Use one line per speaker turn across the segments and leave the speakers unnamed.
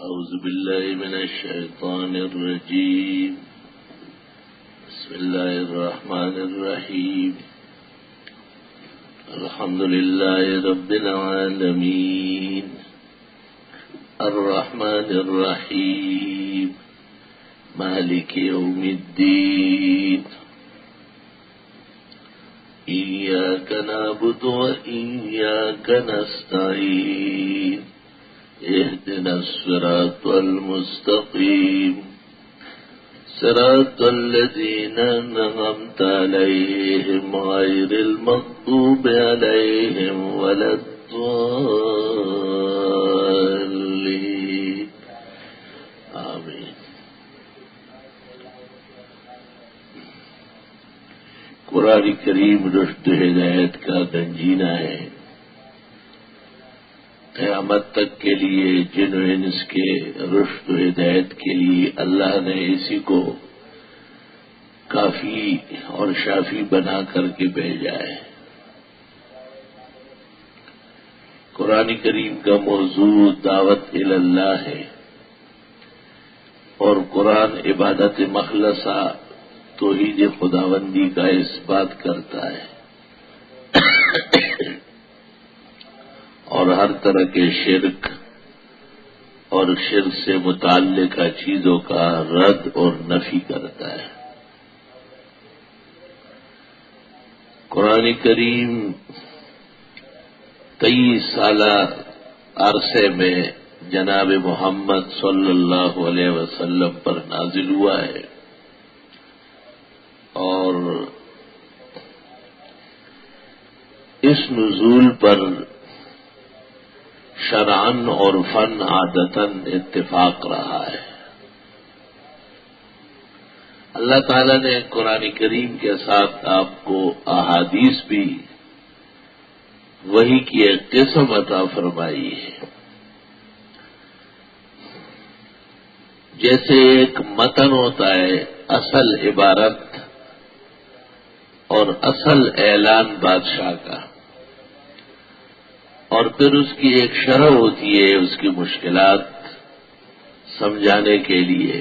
أعوذ بالله من الشيطان الرجيم. بسم الله الرحمن الرحيم. الحمد لله رب العالمين الرحمن الرحيم مالك يوم الدين. إياك نعبد وإياك نستعين. اهدنا الصراط المستقيم صراط الذين أنعمت عليهم غير المغضوب عليهم ولا الضالين آمين. قرآن کریم رشد ہدایت کا گنجینہ ہے. قیامت تک کے لیے جن و انس کے رشد و ہدایت کے لیے اللہ نے اسی کو کافی اور شافی بنا کر کے بھیجا ہے. قرآن کریم کا موضوع دعوت الی اللہ ہے اور قرآن عبادت مخلصہ توحید خداوندی کا اس بات کرتا ہے اور ہر طرح کے شرک اور شرک سے متعلقہ چیزوں کا رد اور نفی کرتا ہے. قرآن کریم 23 سالہ عرصے میں جناب محمد صلی اللہ علیہ وسلم پر نازل ہوا ہے اور اس نزول پر شرعن اور فن عادتاً اتفاق رہا ہے. اللہ تعالیٰ نے قرآن کریم کے ساتھ آپ کو احادیث بھی وحی کی ایک قسم عطا فرمائی ہے. جیسے ایک متن ہوتا ہے اصل عبارت اور اصل اعلان بادشاہ کا، اور پھر اس کی ایک شرح ہوتی ہے اس کی مشکلات سمجھانے کے لیے.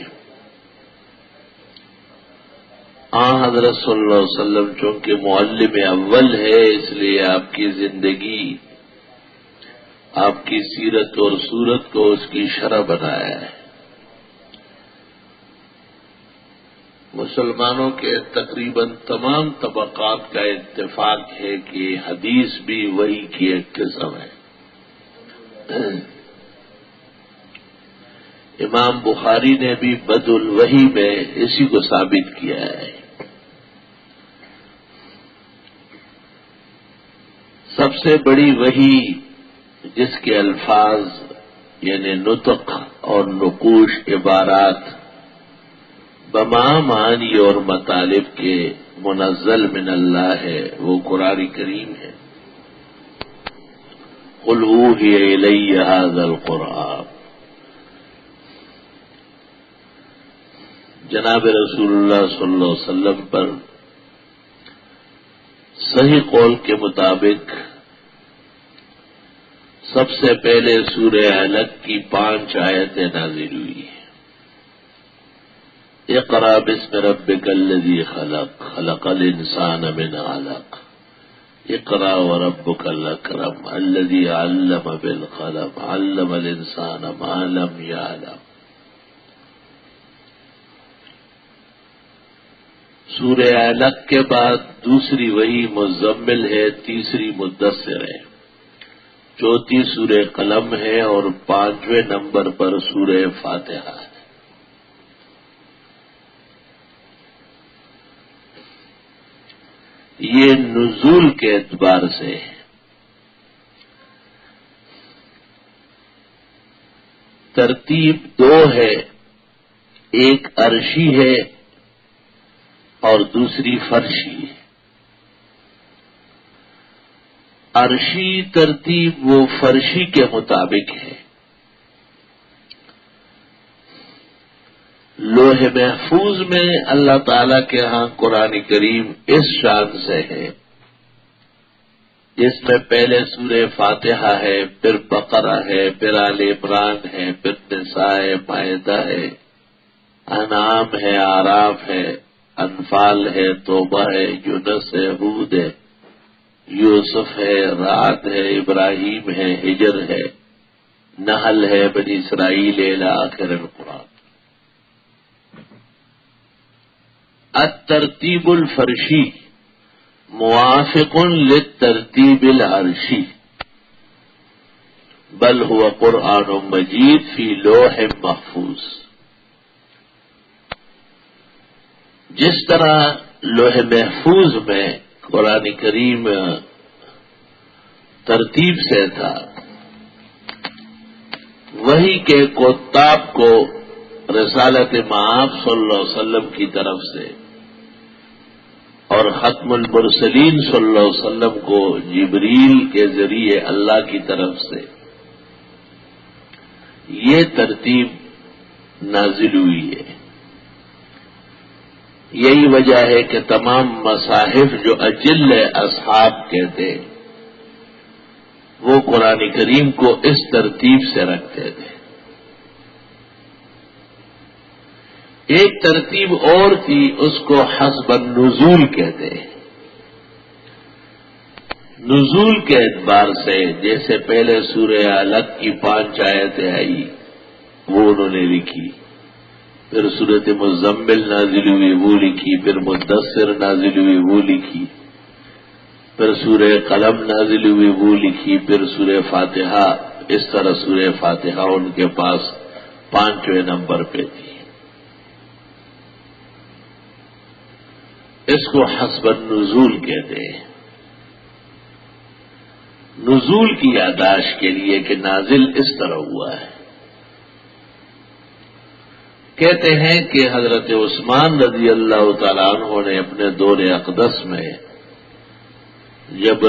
حضرت صلی اللہ علیہ وسلم چونکہ معلم اول ہے، اس لیے آپ کی زندگی، آپ کی سیرت اور صورت کو اس کی شرح بنایا ہے. مسلمانوں کے تقریباً تمام طبقات کا اتفاق ہے کہ حدیث بھی وحی کی ایک قسم ہے. امام بخاری نے بھی بدء الوحی میں اسی کو ثابت کیا ہے. سب سے بڑی وحی جس کے الفاظ یعنی نطق اور نقوش عبارات بما معانی اور مطالب کے منزل من اللہ ہے، وہ قرآن کریم ہے. قل اوحی الی ھذا القرآن. جناب رسول اللہ صلی اللہ علیہ وسلم پر صحیح قول کے مطابق سب سے پہلے سورہ علق کی 5 آیتیں نازل ہوئی ہیں. اقرأ باسم ربک الذی خلق خلق الانسان من علق اقرأ وربک الاکرم الذی علم بالقلم علم الانسان ما لم یعلم. سورہ علق کے بعد دوسری وحی مزمل ہے، تیسری مدثر ہے، چوتھی سورہ قلم ہے اور 5ویں نمبر پر سورہ فاتحہ ہے. یہ نزول کے اعتبار سے ترتیب 2 ہے، ایک عرشی ہے اور دوسری فرشی ہے. عرشی ترتیب وہ فرشی کے مطابق ہے. لوح محفوظ میں اللہ تعالی کے ہاں قرآن کریم اس شان سے ہے جس میں پہلے سورہ فاتحہ ہے، پھر بقرہ ہے، پھر آل عمران ہے، پھر نساء ہے، مائدہ ہے، انعام ہے، اعراف ہے، انفال ہے، توبہ ہے، یونس ہے، ہود ہے، یوسف ہے، رعد ہے، ابراہیم ہے، ہجر ہے، نحل ہے، بنی اسرائیل الی آخر القرآن۔ الترتیب الفرشی موافق للترتیب العرشی بل هو قرآن مجید فی لوح محفوظ۔ جس طرح لوح محفوظ میں قرآن کریم ترتیب سے تھا، وہی کے کتاب کو رسالت مآب صلی اللہ علیہ وسلم کی طرف سے اور ختم المرسلین صلی اللہ علیہ وسلم کو جبریل کے ذریعے اللہ کی طرف سے یہ ترتیب نازل ہوئی ہے۔ یہی وجہ ہے کہ تمام مصاحف جو اجل اصحاب کہتے وہ قرآن کریم کو اس ترتیب سے رکھتے تھے۔ ایک ترتیب اور تھی، اس کو حسب النزول کہتے ہیں۔ نزول کے اعتبار سے جیسے پہلے سورہ علق کی 5 آیتیں آئی وہ انہوں نے لکھی، پھر سورۃ مزمل نازل ہوئی وہ لکھی، پھر مدثر نازل ہوئی وہ لکھی، پھر سورہ قلم نازل ہوئی وہ لکھی، پھر سورہ فاتحہ، اس طرح سورہ فاتحہ ان کے پاس 5ویں نمبر پہ تھی۔ اس کو حسب النزول کہتے ہیں۔ نزول کی یاداشت کے لیے کہ نازل اس طرح ہوا ہے۔ کہتے ہیں کہ حضرت عثمان رضی اللہ تعالیٰ عنہ نے اپنے دور اقدس میں جب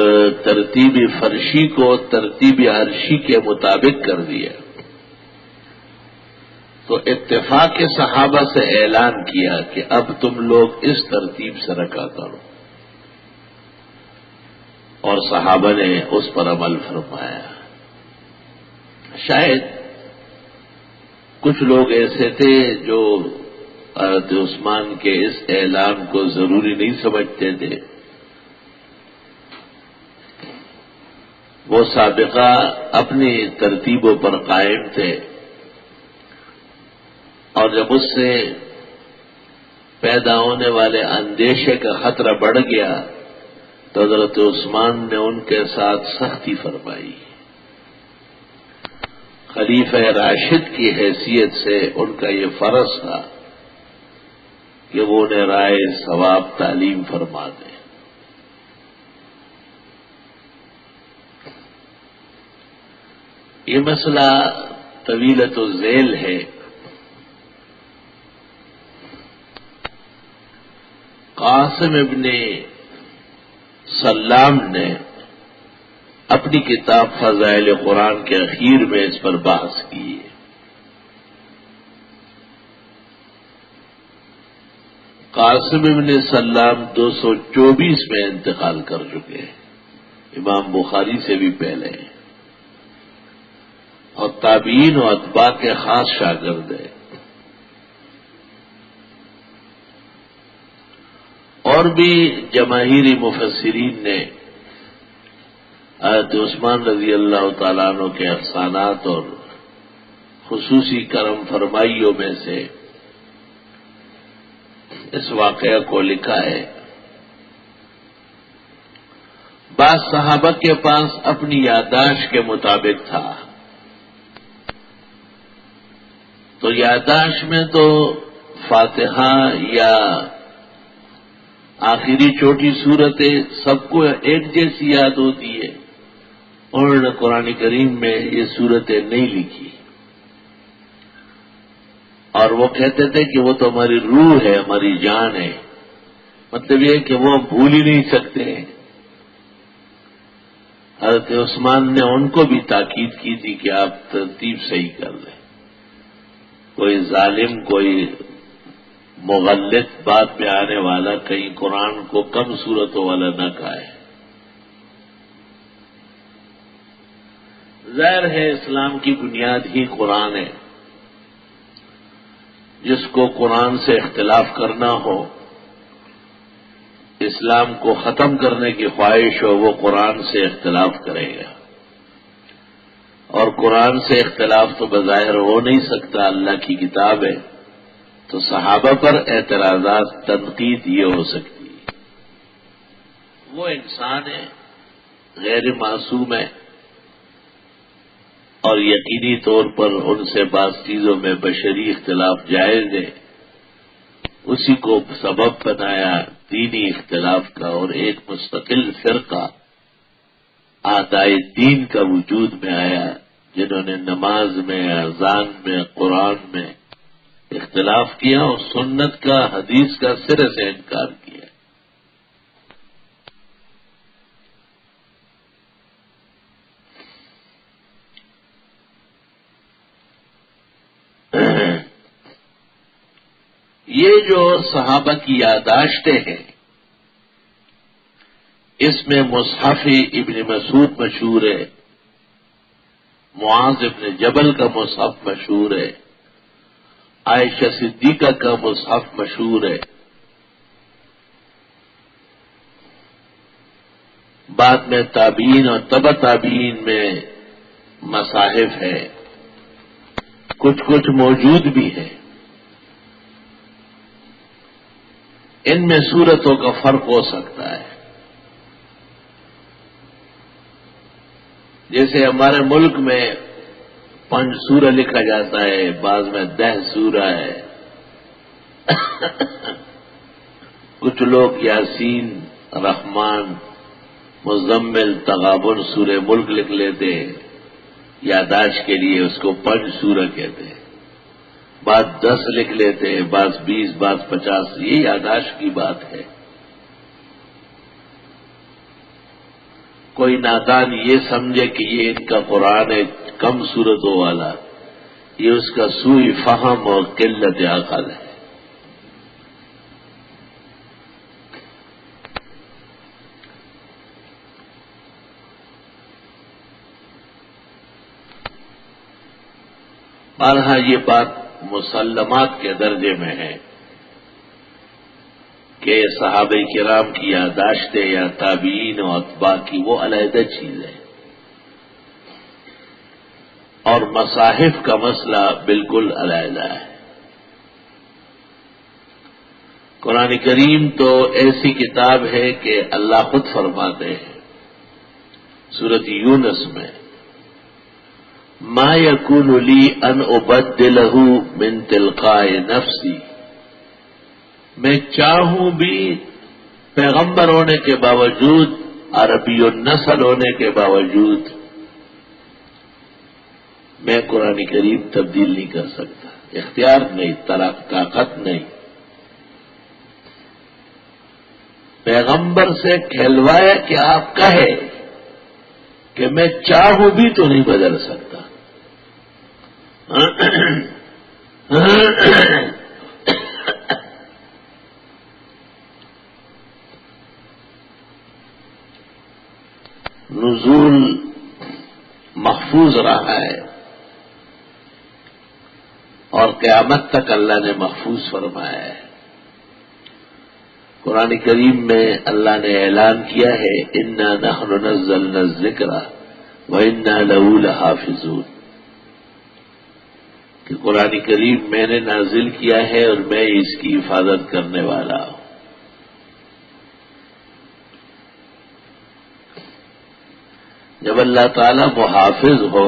ترتیب فرشی کو ترتیب عرشی کے مطابق کر دیا تو اتفاق صحابہ سے اعلان کیا کہ اب تم لوگ اس ترتیب سے رکھا کرو، اور صحابہ نے اس پر عمل فرمایا۔ شاید کچھ لوگ ایسے تھے جو حضرت عثمان کے اس اعلان کو ضروری نہیں سمجھتے تھے، وہ سابقہ اپنی ترتیبوں پر قائم تھے، اور جب اس سے پیدا ہونے والے اندیشے کا خطرہ بڑھ گیا تو حضرت عثمان نے ان کے ساتھ سختی فرمائی۔ خلیفہ راشد کی حیثیت سے ان کا یہ فرض تھا کہ وہ انہیں رائے ثواب تعلیم فرما دیں۔ یہ مسئلہ طویلۃ الذیل ہے۔ قاسم ابن سلام نے اپنی کتاب فضائل قرآن کے اخیر میں اس پر بحث کی ہے۔ قاسم ابن سلام 224 میں انتقال کر چکے ہیں، امام بخاری سے بھی پہلے ہیں، اور تابعین و اتباع کے خاص شاگرد ہیں۔ اور بھی جماہیری مفسرین نے حضرت عثمان رضی اللہ تعالیٰ عنہ کے احسانات اور خصوصی کرم فرمائیوں میں سے اس واقعہ کو لکھا ہے۔ بعض صحابہ کے پاس اپنی یادداشت کے مطابق تھا، تو یادداشت میں تو فاتحہ یا آخری چھوٹی صورتیں سب کو ایک جیسی یاد ہوتی ہے، انہوں نے قرآن کریم میں یہ صورتیں نہیں لکھی، اور وہ کہتے تھے کہ وہ تو ہماری روح ہے، ہماری جان ہے، مطلب یہ کہ وہ بھول ہی نہیں سکتے ہیں۔ حضرت عثمان نے ان کو بھی تاکید کی تھی کہ آپ ترتیب صحیح کر لیں، کوئی ظالم، کوئی مغلط بات میں آنے والا کہیں قرآن کو کم صورتوں والا نہ کہے۔ ظاہر ہے اسلام کی بنیاد ہی قرآن ہے. جس کو قرآن سے اختلاف کرنا ہو، اسلام کو ختم کرنے کی خواہش ہو، وہ قرآن سے اختلاف کرے گا. اور قرآن سے اختلاف تو بظاہر ہو نہیں سکتا، اللہ کی کتاب ہے. تو صحابہ پر اعتراضات، تنقید یہ ہو سکتی ہے. وہ انسان ہے، غیر معصوم ہے، اور یقینی طور پر ان سے بعض چیزوں میں بشری اختلاف جائز ہے. اسی کو سبب بنایا دینی اختلاف کا، اور ایک مستقل فرقہ اعدائے دین کا وجود میں آیا، جنہوں نے نماز میں، اذان میں، قرآن میں اختلاف کیا اور سنت کا، حدیث کا سرے سے انکار کیا. یہ جو صحابہ کی یادداشتیں ہیں، اس میں مصحف ابن مسعود مشہور ہے، معاذ ابن جبل کا مصحف مشہور ہے، عائشہ صدیقہ کا مصحف مشہور ہے. بعد میں تابعین اور تبع تابعین میں مصاحف ہے، کچھ موجود بھی ہیں. ان میں صورتوں کا فرق ہو سکتا ہے. جیسے ہمارے ملک میں 5 سورہ لکھا جاتا ہے، بعض میں 10 سورہ ہے. کچھ لوگ یاسین، رحمان، مزمل، تغابن سورہ ملک لکھ لیتے ہیں یادداشت کے لیے، اس کو 5 سورہ کہتے ہیں. بعض 10 لکھ لیتے ہیں، بعض 20، بعض 50. یہ یادداشت کی بات ہے. کوئی نادان یہ سمجھے کہ یہ ان کا قرآن ہے کم صورتوں والا، یہ اس کا سوء فہم اور قلت عقل ہے. بارہا یہ بات مسلمات کے درجے میں ہے کہ صحابہ کرام کی یادداشتیں یا تابعین و اتباع کی وہ علیحدہ چیز ہے، اور مصاحف کا مسئلہ بالکل علیحدہ ہے. قرآن کریم تو ایسی کتاب ہے کہ اللہ خود فرماتے ہیں سورۃ یونس میں، ما یکون لی ان ابدلہ من تلقاء نفسی، میں چاہوں بھی پیغمبر ہونے کے باوجود، عربی النسل ہونے کے باوجود، میں قرآن کریم تبدیل نہیں کر سکتا. اختیار نہیں، طاقت نہیں. پیغمبر سے کہلوایا کہ آپ کہے کہ میں چاہوں بھی تو نہیں بدل سکتا. نزول محفوظ رہا ہے اور قیامت تک اللہ نے محفوظ فرمایا ہے. قرآن کریم میں اللہ نے اعلان کیا ہے، انا نحن نزلنا الذکر وانا لہ لحافظون، کہ قرآن کریم میں نے نازل کیا ہے اور میں اس کی حفاظت کرنے والا ہوں. جب اللہ تعالیٰ محافظ ہو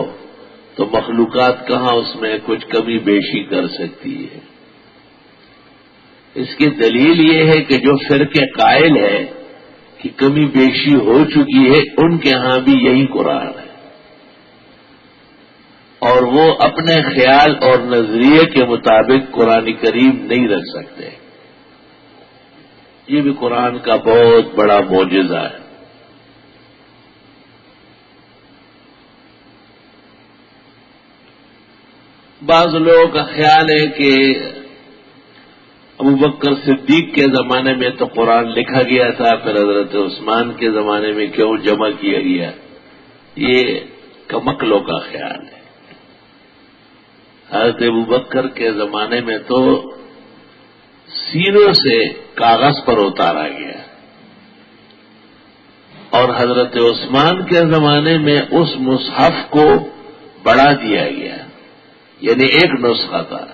تو مخلوقات کہاں اس میں کچھ کمی بیشی کر سکتی ہے. اس کی دلیل یہ ہے کہ جو فرقے قائل ہے کہ کمی بیشی ہو چکی ہے، ان کے ہاں بھی یہی قرآن ہے، اور وہ اپنے خیال اور نظریے کے مطابق قرآن کریم نہیں رکھ سکتے. یہ بھی قرآن کا بہت بڑا معجزہ ہے. بعض لوگوں کا خیال ہے کہ ابوبکر صدیق کے زمانے میں تو قرآن لکھا گیا تھا، پھر حضرت عثمان کے زمانے میں کیوں جمع کیا گیا. یہ کمکلوں کا خیال ہے۔ حضرت ابوبکر کے زمانے میں تو سینوں سے کاغذ پر اتارا گیا، اور حضرت عثمان کے زمانے میں اس مصحف کو بڑھا دیا گیا، یعنی ایک نسخہ تھا،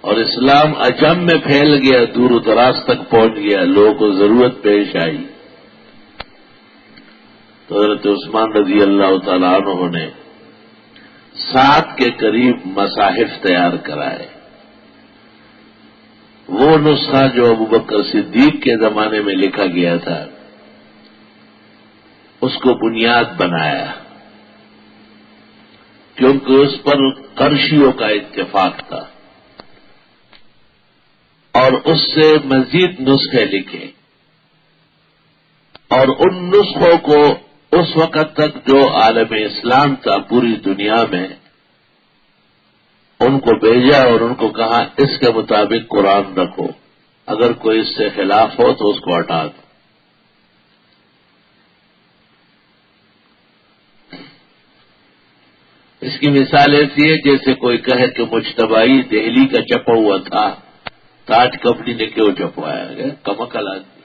اور اسلام عجم میں پھیل گیا، دور و دراز تک پہنچ گیا، لوگوں کو ضرورت پیش آئی تو حضرت عثمان رضی اللہ تعالیٰ عنہ نے 7 کے قریب مصاحف تیار کرائے۔ وہ نسخہ جو ابوبکر صدیق کے زمانے میں لکھا گیا تھا اس کو بنیاد بنایا، کیونکہ اس پر قرشیوں کا اتفاق تھا، اور اس سے مزید نسخے لکھے، اور ان نسخوں کو اس وقت تک جو عالم اسلام تھا پوری دنیا میں ان کو بھیجا، اور ان کو کہا اس کے مطابق قرآن رکھو، اگر کوئی اس سے خلاف ہو تو اس کو ہٹا دو۔ اس کی مثال ایسی ہے جیسے کوئی کہے کہ مجتبائی دہلی کا چھپا ہوا تھا، تاج کمپنی نے کیوں چھپوایا گیا؟ کمکل آدمی۔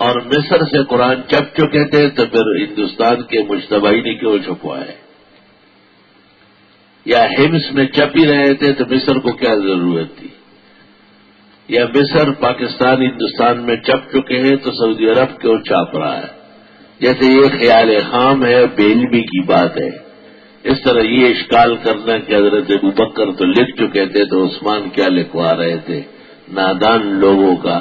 اور مصر سے قرآن چھپ چکے تھے تو پھر ہندوستان کے مجتبائی نے کیوں چھپوایا؟ یا ہمس میں چھپ ہی رہے تھے تو مصر کو کیا ضرورت تھی؟ یا مصر پاکستان ہندوستان میں چھپ چکے ہیں تو سعودی عرب کیوں چھاپ رہا ہے؟ جیسے یہ خیال خام ہے، بے علمی کی بات ہے۔ اس طرح یہ اشکال کرنا کہ حضرت ابوبکر تو لکھ چکے تھے تو عثمان کیا لکھوا رہے تھے، نادان لوگوں کا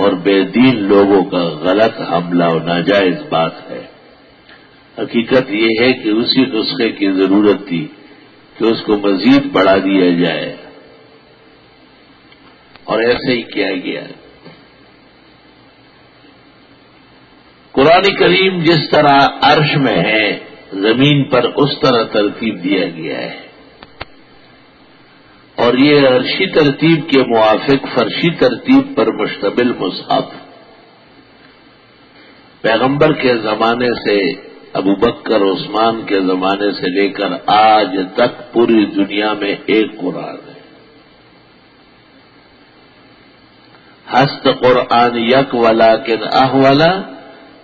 اور بے دین لوگوں کا غلط حملہ و ناجائز بات ہے۔ حقیقت یہ ہے کہ اسی نسخے کی ضرورت تھی کہ اس کو مزید بڑھا دیا جائے، اور ایسے ہی کیا گیا۔ قرآن کریم جس طرح عرش میں ہے زمین پر اس طرح ترتیب دیا گیا ہے، اور یہ عرشی ترتیب کے موافق فرشی ترتیب پر مشتمل مصحف پیغمبر کے زمانے سے، ابوبکر عثمان کے زمانے سے لے کر آج تک پوری دنیا میں ایک قرآن ہے۔ ہست قرآن یک ولیکن احولا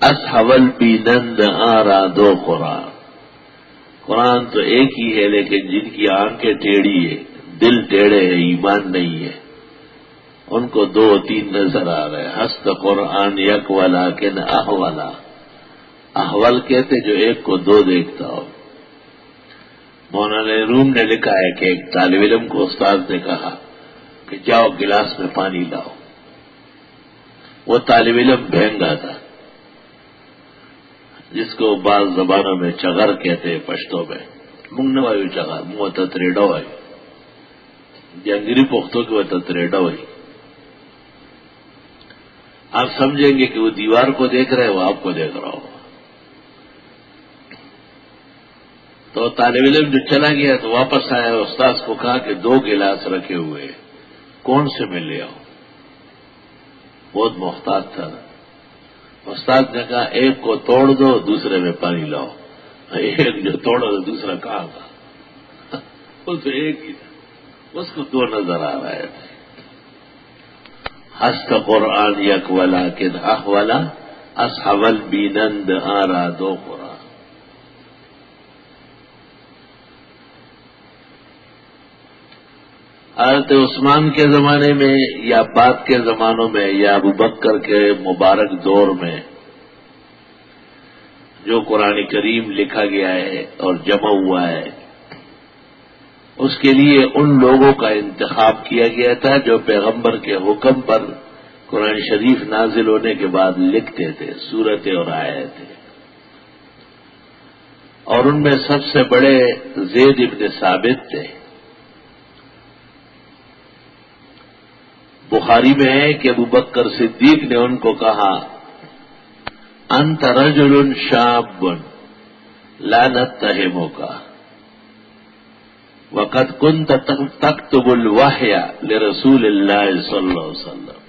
اصحول بینند آرا دو قرآن۔ قرآن تو ایک ہی ہے، لیکن جن کی آنکھیں ٹیڑھی ہے، دل ٹیڑھے ہیں، ایمان نہیں ہے، ان کو 2-3 نظر آ رہے ہیں۔ ہست قرآن یک ولیکن احولا، احول کہتے جو ایک کو 2 دیکھتا ہو۔ مولانا روم نے لکھا ہے کہ ایک طالب علم کو استاد نے کہا کہ جاؤ گلاس میں پانی لاؤ۔ وہ طالب علم بھینگا تھا، جس کو بعض زبانوں میں چغر کہتے ہیں، پشتو میں منگنے والی چغر منہ تتریڈا ہوئی، جنگری پختوں کی وہ تتریڈا ہوئی۔ آپ سمجھیں گے کہ وہ دیوار کو دیکھ رہے، وہ آپ کو دیکھ رہا ہو۔ تو طالب علم جو چلا گیا تو واپس آیا، استاد کو کہا کہ 2 گلاس رکھے ہوئے، کون سے میں لے آؤں؟ بہت محتاط تھا۔ استاد نے کہا ایک کو توڑ دو، دوسرے میں پانی لاؤ۔ ایک جو توڑا تو دوسرا کہاں تھا؟ وہ تو ایک ہی تھا، اس کو 2 نظر آ رہے تھے۔ ہست قرآن یک ولیکن احولا اصحول بینند آرا دو قرآن۔ حضرت عثمان کے زمانے میں یا بعد کے زمانوں میں یا ابوبکر کے مبارک دور میں جو قرآن کریم لکھا گیا ہے اور جمع ہوا ہے، اس کے لیے ان لوگوں کا انتخاب کیا گیا تھا جو پیغمبر کے حکم پر قرآن شریف نازل ہونے کے بعد لکھتے تھے، سورتیں اور آیتیں، اور ان میں سب سے بڑے زید ابن ثابت تھے۔ بخاری میں ہے کہ ابوبکر صدیق نے ان کو کہا انت رجل شاب لا نتہمک وقد كنت تكتب الوحی لرسول اللہ صلی اللہ علیہ وسلم۔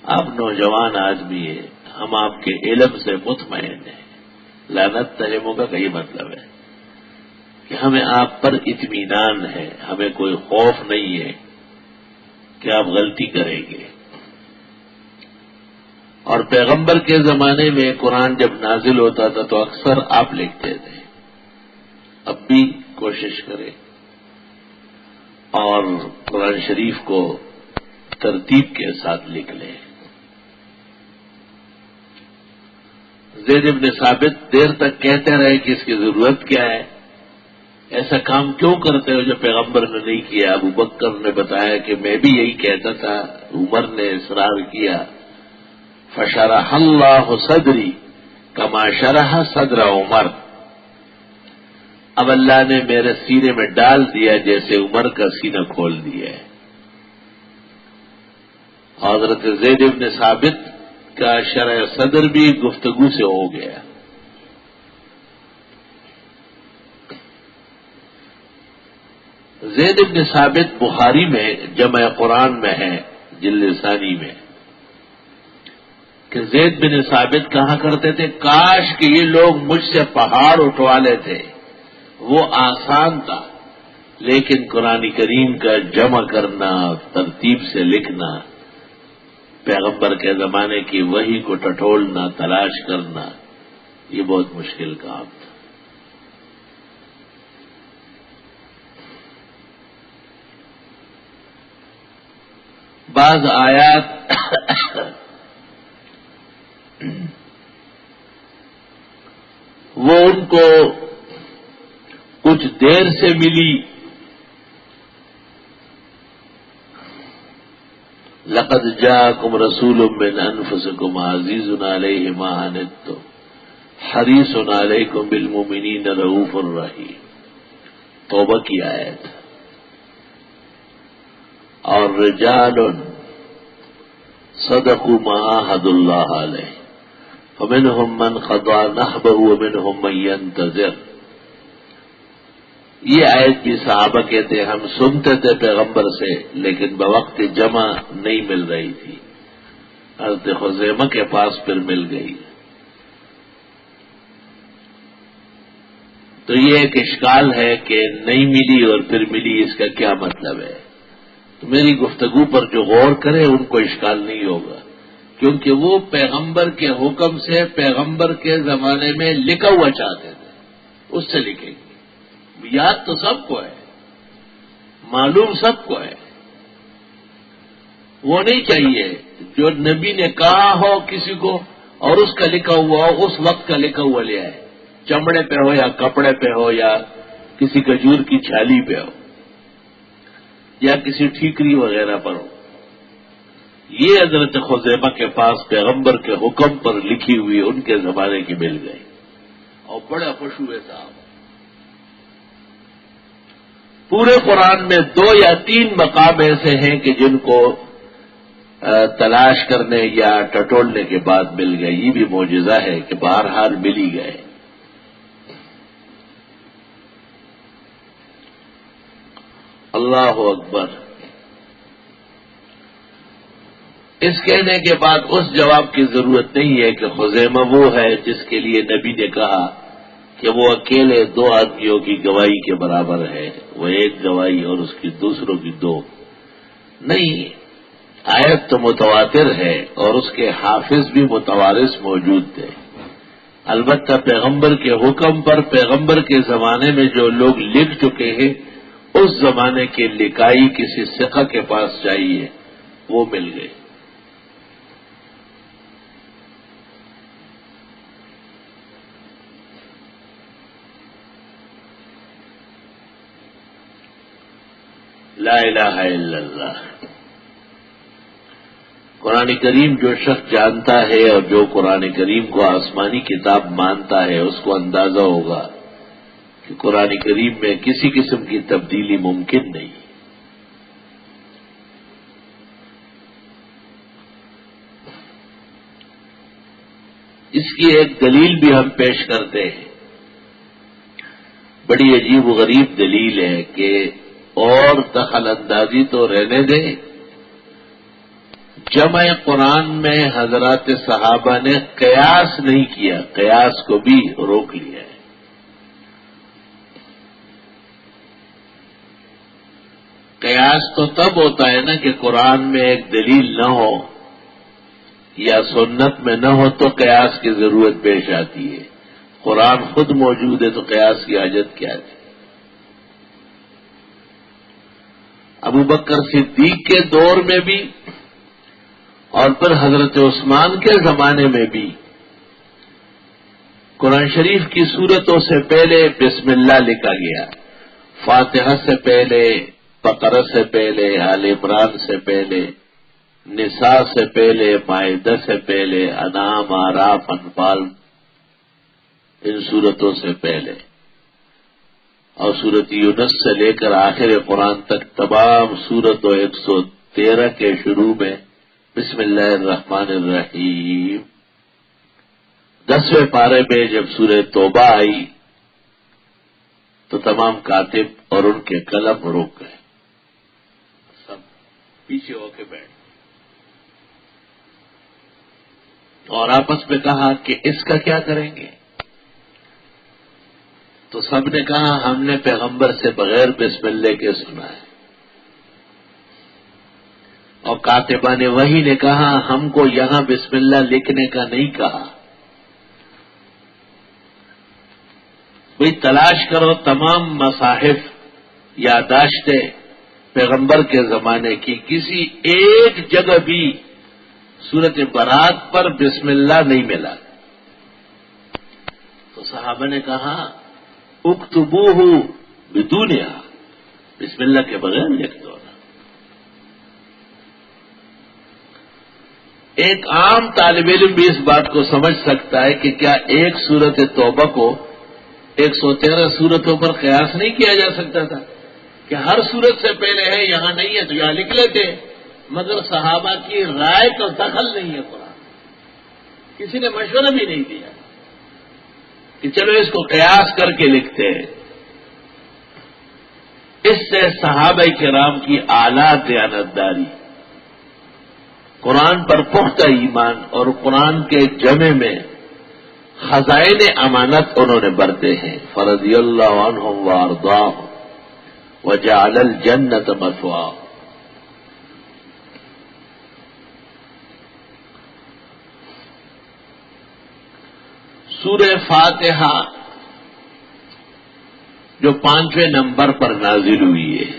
آپ نوجوان آدمی ہیں، ہم آپ کے علم سے مطمئن ہیں، لعنت تہموں کا یہی مطلب ہے کہ ہمیں آپ پر اطمینان ہے، ہمیں کوئی خوف نہیں ہے کہ آپ غلطی کریں گے۔ اور پیغمبر کے زمانے میں قرآن جب نازل ہوتا تھا تو اکثر آپ لکھتے تھے، اب بھی کوشش کریں اور قرآن شریف کو ترتیب کے ساتھ لکھ لیں۔ زید بن ثابت دیر تک کہتے رہے کہ اس کی ضرورت کیا ہے، ایسا کام کیوں کرتے ہو جو پیغمبر نے نہیں کیا؟ ابو بکر نے بتایا کہ میں بھی یہی کہتا تھا، عمر نے اصرار کیا، فشرح اللہ صدری کما شرح صدر عمر، اب اللہ نے میرے سینے میں ڈال دیا جیسے عمر کا سینہ کھول دیا ہے۔ حضرت زید بن ثابت کا شرح صدر بھی گفتگو سے ہو گیا۔ زید بن ثابت بخاری میں جمع قرآن میں ہے جلد ثانی میں کہ زید بن ثابت کہا کرتے تھے کاش کہ یہ لوگ مجھ سے پہاڑ اٹھوا لیتے، وہ آسان تھا، لیکن قرآن کریم کا جمع کرنا، ترتیب سے لکھنا، پیغمبر کے زمانے کی وحی کو ٹٹولنا، تلاش کرنا، یہ بہت مشکل کام تھا۔ بعض آیات وہ ان کو کچھ دیر سے ملی، لقد جاءکم رسول من انفسکم عزیز علیہ ما عنتم حریص علیکم بالمؤمنین رؤوف رحیم، توبہ کی آیت۔ اور رجال صدقوا ما عاهدوا اللہ علیہ فمنهم من قضى نحبه ومنهم من ينتظر، یہ آیت بھی صحابہ کہتے ہم سنتے تھے پیغمبر سے لیکن بوقت جمع نہیں مل رہی تھی، حضرت خزیمہ کے پاس پھر مل گئی۔ تو یہ ایک اشکال ہے کہ نہیں ملی اور پھر ملی، اس کا کیا مطلب ہے؟ تو میری گفتگو پر جو غور کرے ان کو اشکال نہیں ہوگا، کیونکہ وہ پیغمبر کے حکم سے پیغمبر کے زمانے میں لکھا ہوا چاہتے تھے، اس سے لکھیں گے۔ یاد تو سب کو ہے، معلوم سب کو ہے، وہ نہیں چاہیے جو نبی نے کہا ہو کسی کو اور اس کا لکھا ہوا ہو، اس وقت کا لکھا ہوا لے آئے، چمڑے پہ ہو یا کپڑے پہ ہو یا کسی کھجور کی چھالی پہ ہو یا کسی ٹھیکری وغیرہ پر ہو۔ یہ حضرت خزیمہ کے پاس پیغمبر کے حکم پر لکھی ہوئی ان کے زمانے کی مل گئی اور بڑے خوش ہوئے صاحب۔ پورے قرآن میں 2 یا 3 مقام ایسے ہیں کہ جن کو تلاش کرنے یا ٹٹولنے کے بعد مل گئے، یہ بھی معجزہ ہے کہ بہرحال مل ہی گئے۔ اللہ اکبر۔ اس کہنے کے بعد اس جواب کی ضرورت نہیں ہے کہ خزیمہ وہ ہے جس کے لیے نبی نے کہا کہ وہ اکیلے 2 آدمیوں کی گواہی کے برابر ہے، وہ ایک گواہی اور اس کی دوسروں کی 2 نہیں۔ آیت تو متواتر ہے اور اس کے حافظ بھی متوارث موجود تھے، البتہ پیغمبر کے حکم پر پیغمبر کے زمانے میں جو لوگ لکھ چکے ہیں اس زمانے کی لکھائی کسی ثقہ کے پاس چاہیے، وہ مل گئی۔ لا الہ الا اللہ۔ قرآن کریم جو شخص جانتا ہے اور جو قرآن کریم کو آسمانی کتاب مانتا ہے اس کو اندازہ ہوگا کہ قرآن کریم میں کسی قسم کی تبدیلی ممکن نہیں۔ اس کی ایک دلیل بھی ہم پیش کرتے ہیں، بڑی عجیب و غریب دلیل ہے کہ اور دخل اندازی تو رہنے دیں، جمع قرآن میں حضرات صحابہ نے قیاس نہیں کیا، قیاس کو بھی روک لیا ہے۔ قیاس تو تب ہوتا ہے نا کہ قرآن میں ایک دلیل نہ ہو یا سنت میں نہ ہو تو قیاس کی ضرورت پیش آتی ہے۔ قرآن خود موجود ہے تو قیاس کی حاجت کیا تھی؟ ابو بکر صدیق کے دور میں بھی اور پھر حضرت عثمان کے زمانے میں بھی قرآن شریف کی صورتوں سے پہلے بسم اللہ لکھا گیا، فاتحہ سے پہلے، بقرہ سے پہلے، آل عمران سے پہلے، نساء سے پہلے، مائدہ سے پہلے، انعام، اعراف، انفال، ان صورتوں سے پہلے، اور سورت یونس سے لے کر آخر قرآن تک تمام صورتوں 113 کے شروع میں بسم اللہ الرحمن الرحیم۔ 10ویں پارے میں جب سورہ توبہ آئی تو تمام کاتب اور ان کے قلم رک گئے، سب پیچھے ہو کے بیٹھ اور آپس میں کہا کہ اس کا کیا کریں گے؟ تو سب نے کہا ہم نے پیغمبر سے بغیر بسم اللہ کے سنا ہے، اور کاتبان وحی نے کہا ہم کو یہاں بسم اللہ لکھنے کا نہیں کہا۔ بھئی تلاش کرو تمام مصاحف یادداشتیں پیغمبر کے زمانے کی، کسی ایک جگہ بھی سورت برات پر بسم اللہ نہیں ملا۔ تو صحابہ نے کہا اکتبوہ بدونہا، بسم اللہ کے بغیر لکھ دو نا۔ ایک عام طالب علم بھی اس بات کو سمجھ سکتا ہے کہ کیا ایک سورت توبہ کو 113 سورتوں پر قیاس نہیں کیا جا سکتا تھا کہ ہر سورت سے پہلے ہے، یہاں نہیں ہے تو یہاں لکھ لیتے، مگر صحابہ کی رائے کا دخل نہیں ہے قرآن، کسی نے مشورہ بھی نہیں دیا کہ چلو اس کو قیاس کر کے لکھتے ہیں۔ اس سے صحابہ کرام کی اعلیٰ دیانتداری، قرآن پر پختہ ایمان اور قرآن کے جمع میں خزائن امانت انہوں نے برتے ہیں۔ فرضی اللہ عنہم وارضاہم وجعل الجنۃ مثواہم۔ سورہ فاتحہ جو 5ویں نمبر پر نازل ہوئی ہے،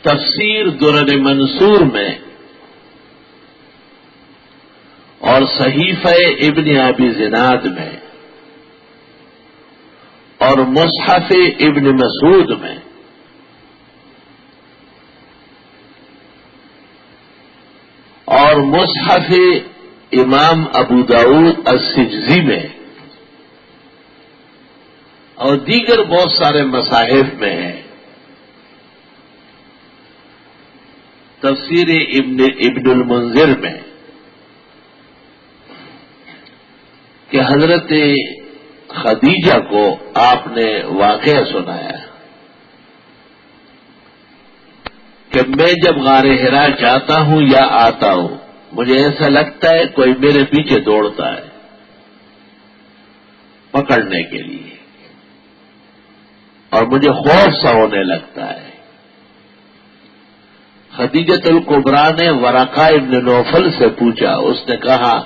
تفسیر درر منصور میں اور صحیفہ ابن ابی زناد میں اور مصحف ابن مسعود میں اور مصحف امام ابو داؤد السجزی میں اور دیگر بہت سارے مصاحف میں ہے۔ تفسیر ابن المنذر میں کہ حضرت خدیجہ کو آپ نے واقعہ سنایا کہ میں جب غار حرا جاتا ہوں یا آتا ہوں مجھے ایسا لگتا ہے کوئی میرے پیچھے دوڑتا ہے پکڑنے کے لیے، اور مجھے خوف سا ہونے لگتا ہے۔ خدیجۃ الکبریٰ نے ورقہ ابن نوفل سے پوچھا، اس نے کہا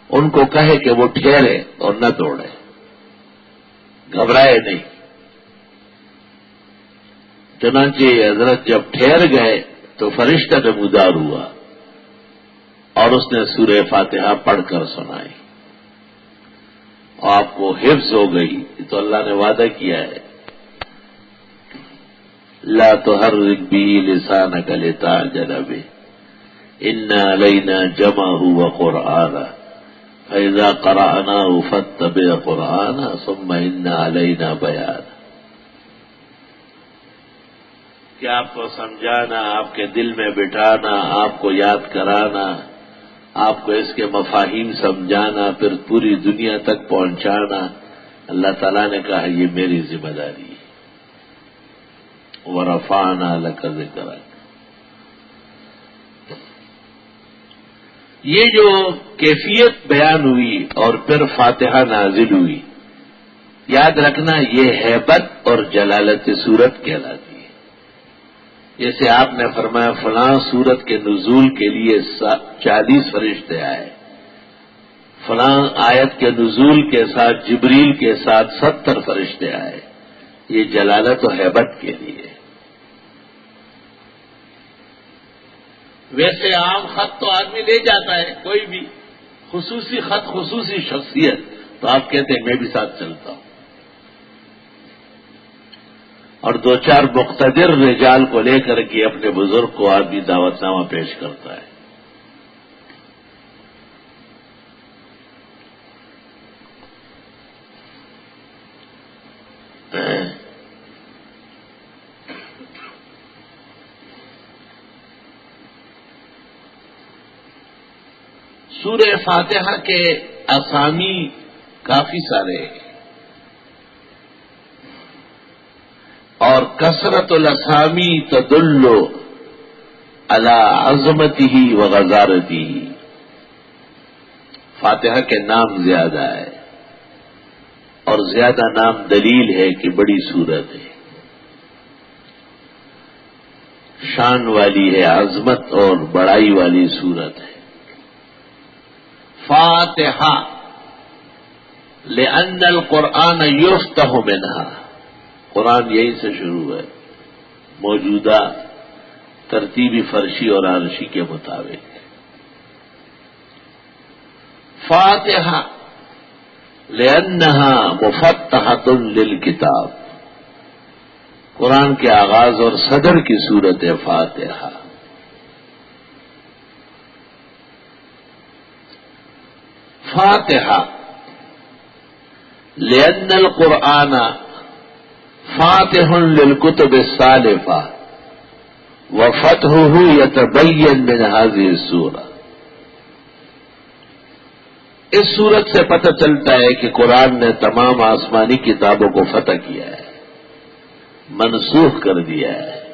ان کو کہے کہ وہ ٹھہرے اور نہ دوڑے، گھبرائے نہیں۔ چنانچہ حضرت جب ٹھہر گئے تو فرشتہ نمودار ہوا اور اس نے سورہ فاتحہ پڑھ کر سنائی، اور آپ کو حفظ ہو گئی۔ تو اللہ نے وعدہ کیا ہے لا تحرک به لسانک لتعجل به ان علینا جمعه وقرآنہ فإذا قرأناه فاتبع قرآنہ ثم ان علینا بیانہ۔ کہ آپ کو سمجھانا، آپ کے دل میں بٹھانا، آپ کو یاد کرانا، آپ کو اس کے مفاہیم سمجھانا، پھر پوری دنیا تک پہنچانا، اللہ تعالیٰ نے کہا یہ میری ذمہ داری ہے۔ وَرَفَعْنَا لَكَ ذِكْرَكَ۔ یہ جو کیفیت بیان ہوئی اور پھر فاتحہ نازل ہوئی، یاد رکھنا یہ ہیبت اور جلالت صورت کہلاتی ہے۔ جیسے آپ نے فرمایا فلاں صورت کے نزول کے لیے 40 فرشتے آئے، فلاں آیت کے نزول کے ساتھ جبریل کے ساتھ 70 فرشتے آئے، یہ جلالت و ہیبت کے لیے۔ ویسے عام خط تو آدمی لے جاتا ہے، کوئی بھی خصوصی خط، خصوصی شخصیت، تو آپ کہتے ہیں میں بھی ساتھ چلتا ہوں، اور 2-4 مقتدر رجال کو لے کر کے اپنے بزرگ کو آدمی دعوت نامہ پیش کرتا ہے۔ سورہ فاتحہ کے اسامی کافی سارے ہیں، اور کثرت الاسامی تدل علی عظمتہ وغزارتہ، فاتحہ کے نام زیادہ ہے اور زیادہ نام دلیل ہے کہ بڑی سورت ہے، شان والی ہے، عظمت اور بڑائی والی سورت ہے۔ فاتحہ لأن القرآن یفتح منہا، قرآن یہی سے شروع ہے موجودہ ترتیبی فرشی اور عرشی کے مطابق۔ فاتحہ لأنہا مفتحۃ للکتاب، قرآن کے آغاز اور صدر کی صورت ہے فاتحہ۔ فاتحہ لأن القرآن فاتح للکتب السالفہ وفتحہ یتبین من هذه السورہ، اس صورت سے پتہ چلتا ہے کہ قرآن نے تمام آسمانی کتابوں کو فتح کیا ہے، منسوخ کر دیا ہے،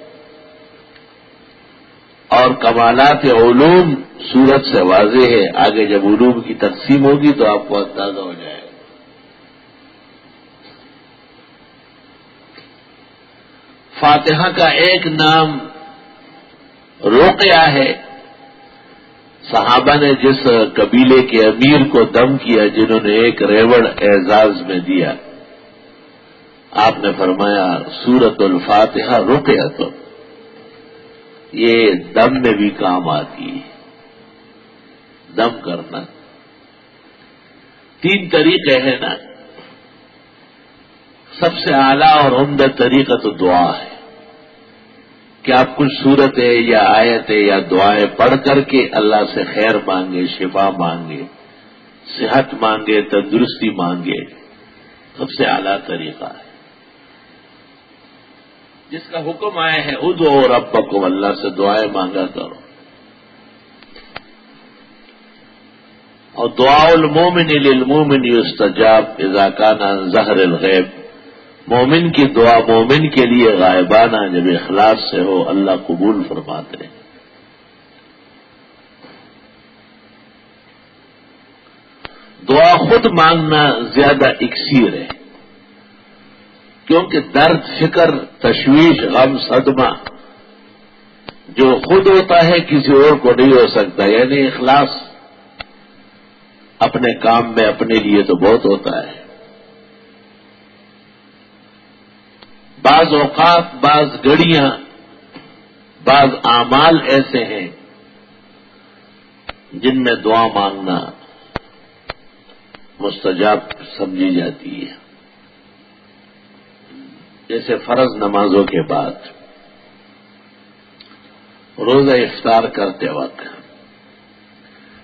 اور کمالات علوم صورت سے واضح ہے۔ آگے جب علوم کی تقسیم ہوگی تو آپ کو اندازہ ہو جائے گا۔ فاتحہ کا ایک نام رقیہ ہے، صحابہ نے جس قبیلے کے امیر کو دم کیا، جنہوں نے ایک ریوڑ اعزاز میں دیا، آپ نے فرمایا سورۃ الفاتحہ رقیۃ، یہ دم میں بھی کام آتی ہے، دم کرنا۔ 3 طریقے ہیں نا، سب سے اعلیٰ اور عمدہ طریقہ تو دعا ہے کہ آپ کچھ صورتیں یا آیتیں یا دعائیں پڑھ کر کے اللہ سے خیر مانگے، شفا مانگے، صحت مانگے، تندرستی مانگے، سب سے اعلیٰ طریقہ ہے جس کا حکم آیا ہے ادعوا ربکم، اللہ سے دعائیں مانگا کرو۔ اور دعاء المومن للمومن یستجاب اذا کان عن ظہر الغیب، مومن کی دعا مومن کے لیے غائبانہ جب اخلاص سے ہو اللہ قبول فرماتے ہیں۔ دعا خود مانگنا زیادہ اکسیر ہے، کیونکہ درد، فکر، تشویش، غم، صدمہ جو خود ہوتا ہے کسی اور کو نہیں ہو سکتا، یعنی اخلاص اپنے کام میں اپنے لیے تو بہت ہوتا ہے۔ بعض اوقات، بعض گھڑیاں، بعض اعمال ایسے ہیں جن میں دعا مانگنا مستجاب سمجھی جاتی ہے، جیسے فرض نمازوں کے بعد، روزہ افطار کرتے وقت،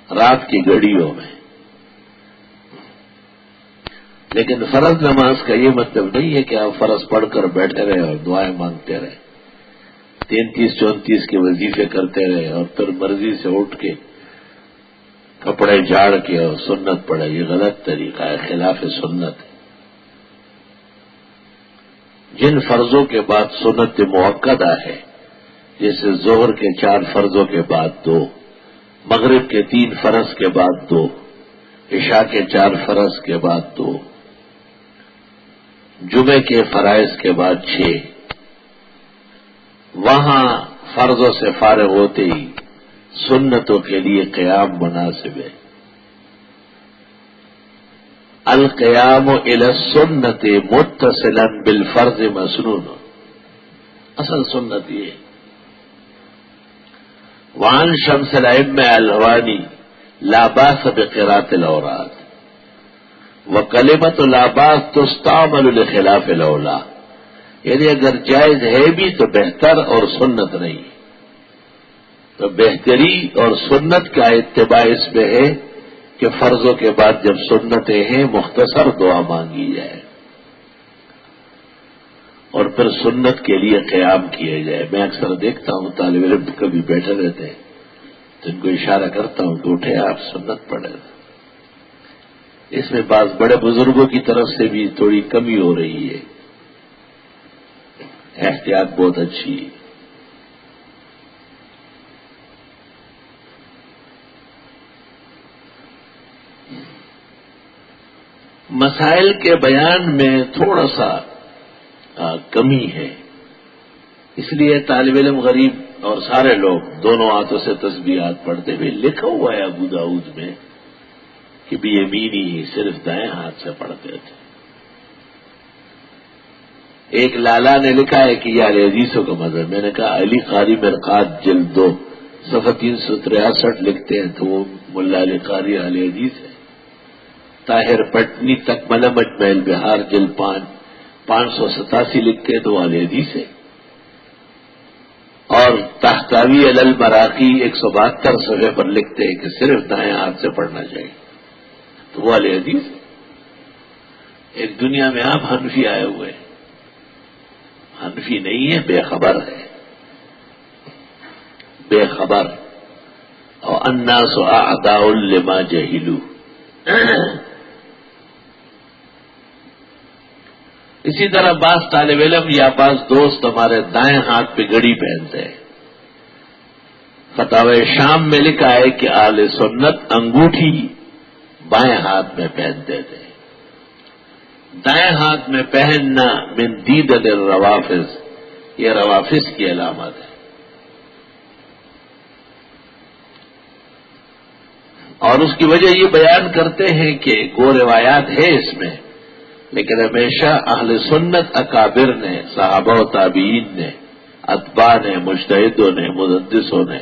رات کی گھڑیوں میں۔ لیکن فرض نماز کا یہ مطلب نہیں ہے کہ آپ فرض پڑھ کر بیٹھے رہے اور دعائیں مانگتے رہے، 33-34 کے وظیفے کرتے رہے اور پھر مرضی سے اٹھ کے کپڑے جھاڑ کے اور سنت پڑھے، یہ غلط طریقہ ہے، خلاف سنت ہے۔ جن فرضوں کے بعد سنت موقدہ ہے، جیسے ظہر کے 4 فرضوں کے بعد 2، مغرب کے 3 فرض کے بعد 2، عشاء کے 4 فرض کے بعد 2، جمعے کے فرائض کے بعد 6۔ وہاں فرضوں سے فارغ ہوتے ہی سنتوں کے لیے قیام مناسب ہے۔ القیام الی السنت متصلا بالفرض مسنون، اصل سنت یہ۔ وعن شمس الائمہ الحوانی لا باس بقراءۃ الاوراد وکلمۃ لا باس تستعمل لخلاف الاولی، یعنی اگر جائز ہے بھی تو بہتر اور سنت نہیں، تو بہتری اور سنت کا اتباع اس میں ہے کہ فرضوں کے بعد جب سنتیں ہیں مختصر دعا مانگی جائے اور پھر سنت کے لیے قیام کیا جائے۔ میں اکثر دیکھتا ہوں طالب علم کبھی بیٹھے رہتے ہیں تو ان کو اشارہ کرتا ہوں کہ اٹھے آپ سنت پڑھیں۔ اس میں بعض بڑے بزرگوں کی طرف سے بھی تھوڑی کمی ہو رہی ہے، احتیاط بہت اچھی ہے۔ مسائل کے بیان میں تھوڑا سا کمی ہے، اس لیے طالب علم غریب اور سارے لوگ دونوں ہاتھوں سے تسبیحات پڑھتے ہوئے، لکھا ہوا ہے ابو داؤد میں کہ بھی یمینی ہی صرف دائیں ہاتھ سے پڑھتے تھے۔ ایک لالا نے لکھا ہے کہ یہ علی حدیثوں کا مذہب، میں نے کہا علی قاری مرقات جلد 2 صفحہ 363 لکھتے ہیں تو وہ ملا علی قاری علی حدیث ہے۔ طاہر پٹنی تکملہ مجمع البحار جلد 587 لکھتے ہیں تو وہ علی حدیث ہے، اور تحتاوی علی المراقی 172 صفحے پر لکھتے ہیں کہ صرف دائیں ہاتھ سے پڑھنا چاہیے تو وہ علی حدیث ہے۔ ایک دنیا میں آپ حنفی آئے ہوئے ہیں، حنفی نہیں ہے، بے خبر ہے، بے خبر۔ اور الناس اعداء لما جہلوا۔ اسی طرح بعض طالب علم یا بعض دوست ہمارے دائیں ہاتھ پہ گھڑی پہنتے ہیں۔ فتاوی شام میں لکھا ہے کہ اہل سنت انگوٹھی بائیں ہاتھ میں پہنتے تھے۔ دائیں ہاتھ میں پہننا من دیدن الروافظ، یہ روافظ کی علامت ہے۔ اور اس کی وجہ یہ بیان کرتے ہیں کہ وہ روایات ہے اس میں، لیکن ہمیشہ اہل سنت اکابر نے، صحابہ و تابعین نے، اتباع نے، مجتہدوں نے، محدثوں نے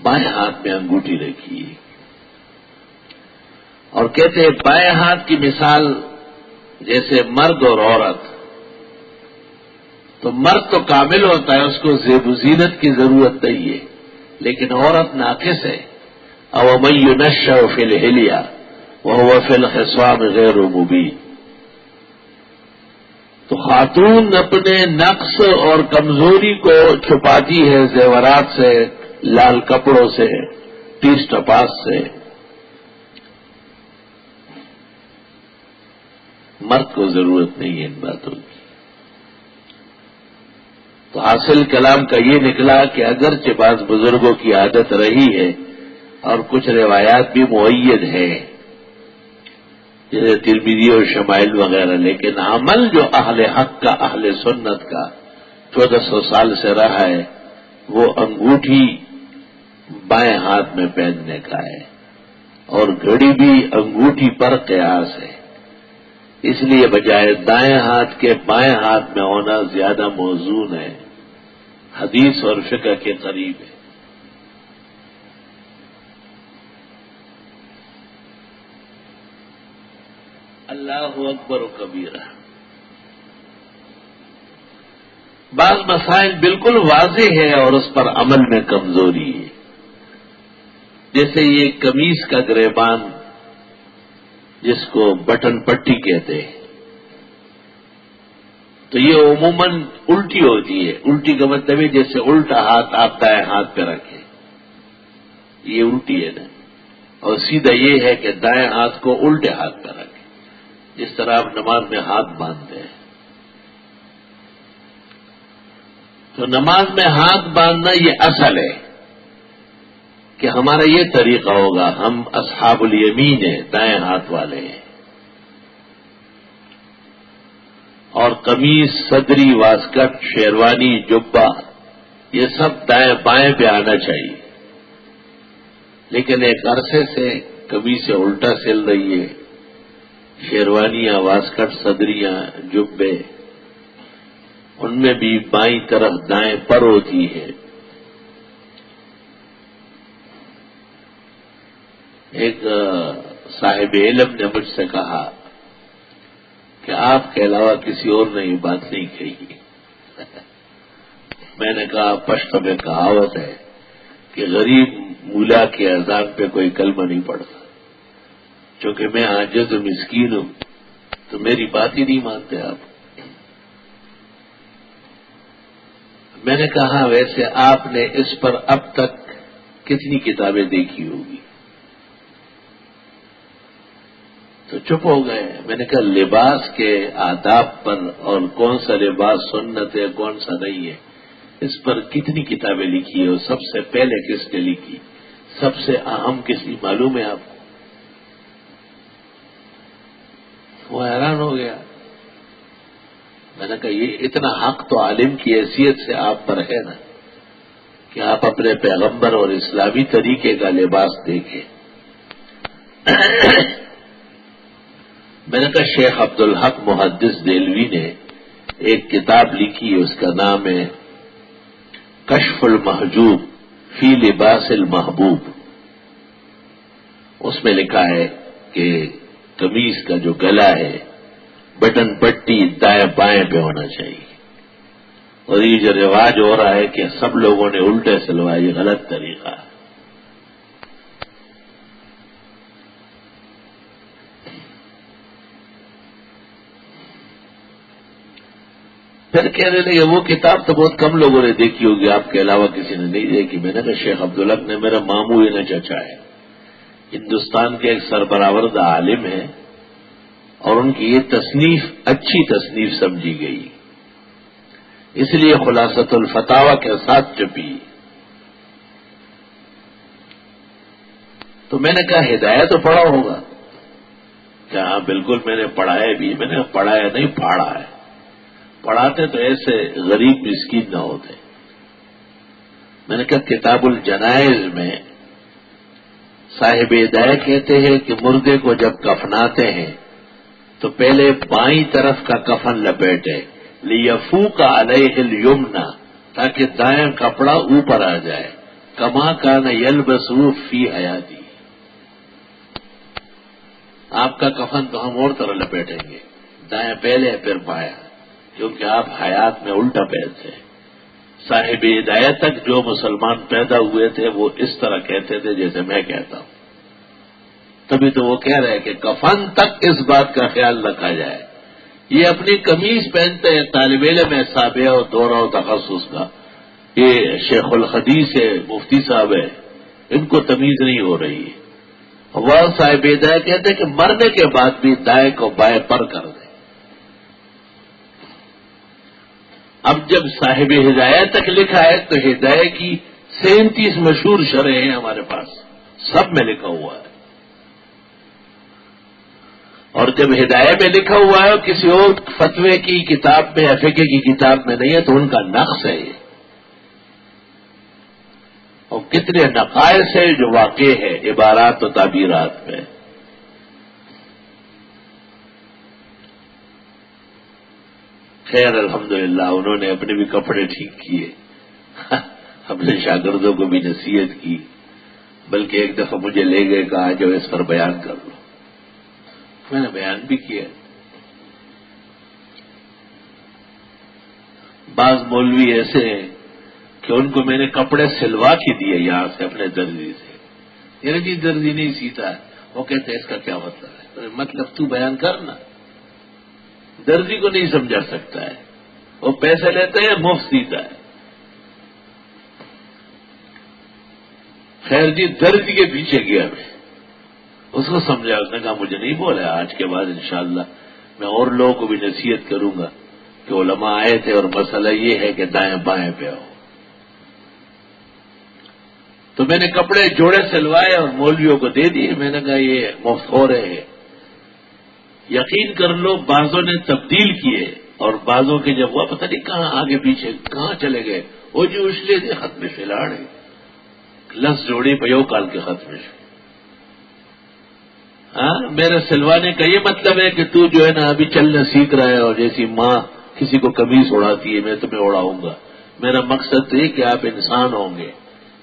بائیں ہاتھ میں انگوٹھی رکھی، اور کہتے ہیں بائیں ہاتھ کی مثال جیسے مرد اور عورت، تو مرد تو کامل ہوتا ہے، اس کو زیب و زینت کی ضرورت نہیں ہے، لیکن عورت ناقص ہے۔ او من ينشأ في الحلیہ وهو في الخصام غیر مبین، تو خاتون اپنے نقص اور کمزوری کو چھپاتی ہے زیورات سے، لال کپڑوں سے، ٹیس ٹپاس سے۔ مرد کو ضرورت نہیں ہے ان باتوں کی۔ تو حاصل کلام کا یہ نکلا کہ اگرچہ بعض بزرگوں کی عادت رہی ہے اور کچھ روایات بھی مؤید ہیں جیسے ترمذی اور شمائل وغیرہ، لیکن عمل جو اہل حق کا، اہل سنت کا 1400 سال سے رہا ہے وہ انگوٹھی بائیں ہاتھ میں پہننے کا ہے، اور گھڑی بھی انگوٹھی پر قیاس ہے، اس لیے بجائے دائیں ہاتھ کے بائیں ہاتھ میں ہونا زیادہ موزون ہے، حدیث اور فقہ کے قریب ہے۔ اللہ اکبر و کبیرہ۔ بعض مسائل بالکل واضح ہے اور اس پر عمل میں کمزوری ہے، جیسے یہ قمیص کا گریبان جس کو بٹن پٹی کہتے ہیں، تو یہ عموماً الٹی ہوتی ہے۔ الٹی کا مطلب ہے جیسے الٹا ہاتھ آپ دائیں ہاتھ پہ رکھیں، یہ الٹی ہے نا، اور سیدھا یہ ہے کہ دائیں ہاتھ کو الٹے ہاتھ پہ رکھیں، جس طرح آپ نماز میں ہاتھ باندھتے ہیں۔ تو نماز میں ہاتھ باندھنا یہ اصل ہے کہ ہمارا یہ طریقہ ہوگا، ہم اصحاب الیمین ہیں، دائیں ہاتھ والے ہیں، اور قمیص، صدری، واسکٹ، شیروانی، جبہ، یہ سب دائیں بائیں پہ آنا چاہیے. لیکن ایک عرصے سے قمیصیں الٹا سل رہی ہے، شیروانیاں، واسکٹ، صدریاں، جبے، ان میں بھی بائیں طرف دائیں پر ہوتی ہے. ایک صاحب علم نے مجھ سے کہا کہ آپ کے علاوہ کسی اور نے یہ بات نہیں کہی. میں نے کہا پشت میں کہاوت ہے کہ غریب مولا کے اذان پہ کوئی کلمہ نہیں پڑتا. چونکہ میں عاجز و مسکین ہوں تو میری بات ہی نہیں مانتے آپ. میں نے کہا ویسے آپ نے اس پر اب تک کتنی کتابیں دیکھی ہوگی؟ تو چپ ہو گئے. میں نے کہا لباس کے آداب پر اور کون سا لباس سنت ہے کون سا نہیں ہے اس پر کتنی کتابیں لکھی ہے، اور سب سے پہلے کس نے لکھی، سب سے اہم کسی معلوم ہے آپ کو؟ وہ حیران ہو گیا. میں نے کہا یہ اتنا حق تو عالم کی حیثیت سے آپ پر ہے نا کہ آپ اپنے پیغمبر اور اسلامی طریقے کا لباس دیکھیں. میں نے کہا شیخ عبدالحق محدث دہلوی نے ایک کتاب لکھی ہے، اس کا نام ہے کشف المحجوب فی لباس المحبوب. اس میں لکھا ہے کہ قمیص کا جو گلا ہے بٹن پٹی دائیں بائیں پہ ہونا چاہیے. اور یہ جو رواج ہو رہا ہے کہ سب لوگوں نے الٹے سلوائے، یہ غلط طریقہ ہے. پھر کہنے لگے وہ کتاب تو بہت کم لوگوں نے دیکھی ہوگی، آپ کے علاوہ کسی نے نہیں دیکھی. میں نے کہا شیخ عبدالحق نے میرا ماموں ہی نہ چچا ہے، ہندوستان کے ایک سربراہ عالم ہے، اور ان کی یہ تصنیف اچھی تصنیف سمجھی گئی، اس لیے خلاصۃ الفتاوی کے ساتھ چھپی. تو میں نے کہا ہدایت تو پڑھا ہوگا؟ کہ ہاں بالکل میں نے پڑھایا بھی. میں نے پڑھایا نہیں پڑھا ہے. پڑھاتے تو ایسے غریب مسکین نہ ہوتے. میں نے کہا کتاب الجنائز میں صاحب ہدایت کہتے ہیں کہ مردے کو جب کفناتے ہیں تو پہلے بائیں طرف کا کفن لپیٹے لیفوق علیہ الیمنا، تاکہ دائیں کپڑا اوپر آ جائے. کما کان یلبسو فی حیاتی. آپ کا کفن تو ہم اور طرح لپیٹیں گے، دائیں پہلے پھر بایاں، کیونکہ آپ حیات میں الٹا پہنتے ہیں. صاحب ہدایت تک جو مسلمان پیدا ہوئے تھے وہ اس طرح کہتے تھے جیسے میں کہتا ہوں. تبھی تو وہ کہہ رہے ہیں کہ کفن تک اس بات کا خیال رکھا جائے. یہ اپنی قمیض پہنتے ہیں، طالب علم ہے، سابعہ اور دورہ و تخصص کا، یہ شیخ الحدیث ہے، مفتی صاحب ہے، ان کو تمیز نہیں ہو رہی ہے. وہ صاحب ہدایت کہتے ہیں کہ مرنے کے بعد بھی دائیں کو بائیں پر کر دیں. اب جب صاحب ہدایت تک لکھا ہے تو ہدایت کی 37 مشہور شرح ہیں ہمارے پاس، سب میں لکھا ہوا ہے. اور جب ہدایت میں لکھا ہوا ہے اور کسی اور فتوے کی کتاب میں، فقہ کی کتاب میں نہیں ہے تو ان کا نقص ہے یہ. اور کتنے نقائص ہیں جو واقع ہے عبارات و تعبیرات میں. خیر الحمدللہ انہوں نے اپنے بھی کپڑے ٹھیک کیے، اپنے شاگردوں کو بھی نصیحت کی، بلکہ ایک دفعہ مجھے لے گئے، کہا جو اس پر بیان کر لو. میں نے بیان بھی کیا. بعض مولوی ایسے ہیں کہ ان کو میں نے کپڑے سلوا کے دیے یہاں سے اپنے درزی سے. میرے جی درزی نہیں سیتا ہے. وہ کہتے ہیں اس کا کیا مطلب ہے؟ مطلب تو بیان کرنا. درزی کو نہیں سمجھا سکتا ہے، وہ پیسے لیتے ہیں مفت سیتا ہے. خیر جی درزی کے پیچھے گیا میں، اس کو سمجھا. اس نے کہا مجھے نہیں بولا، آج کے بعد انشاءاللہ میں اور لوگوں کو بھی نصیحت کروں گا کہ علماء آئے تھے اور مسئلہ یہ ہے کہ دائیں بائیں پہ ہو. تو میں نے کپڑے جوڑے سلوائے اور مولویوں کو دے دیے. میں نے کہا یہ مفت ہو رہے ہیں. یقین کر لو بعضوں نے تبدیل کیے اور بعضوں کے جب ہوا پتہ نہیں کہاں آگے پیچھے کہاں چلے گئے. وہ جو اس لیے تھے ختم فلاڑے لس جوڑی پیو کال کے ختم. ہاں میرے سلوانے کا یہ مطلب ہے کہ تو جو ہے نا ابھی چلنا سیکھ رہا ہے اور جیسی ماں کسی کو قمیص اڑاتی ہے میں تمہیں اڑاؤں گا. میرا مقصد یہ کہ آپ انسان ہوں گے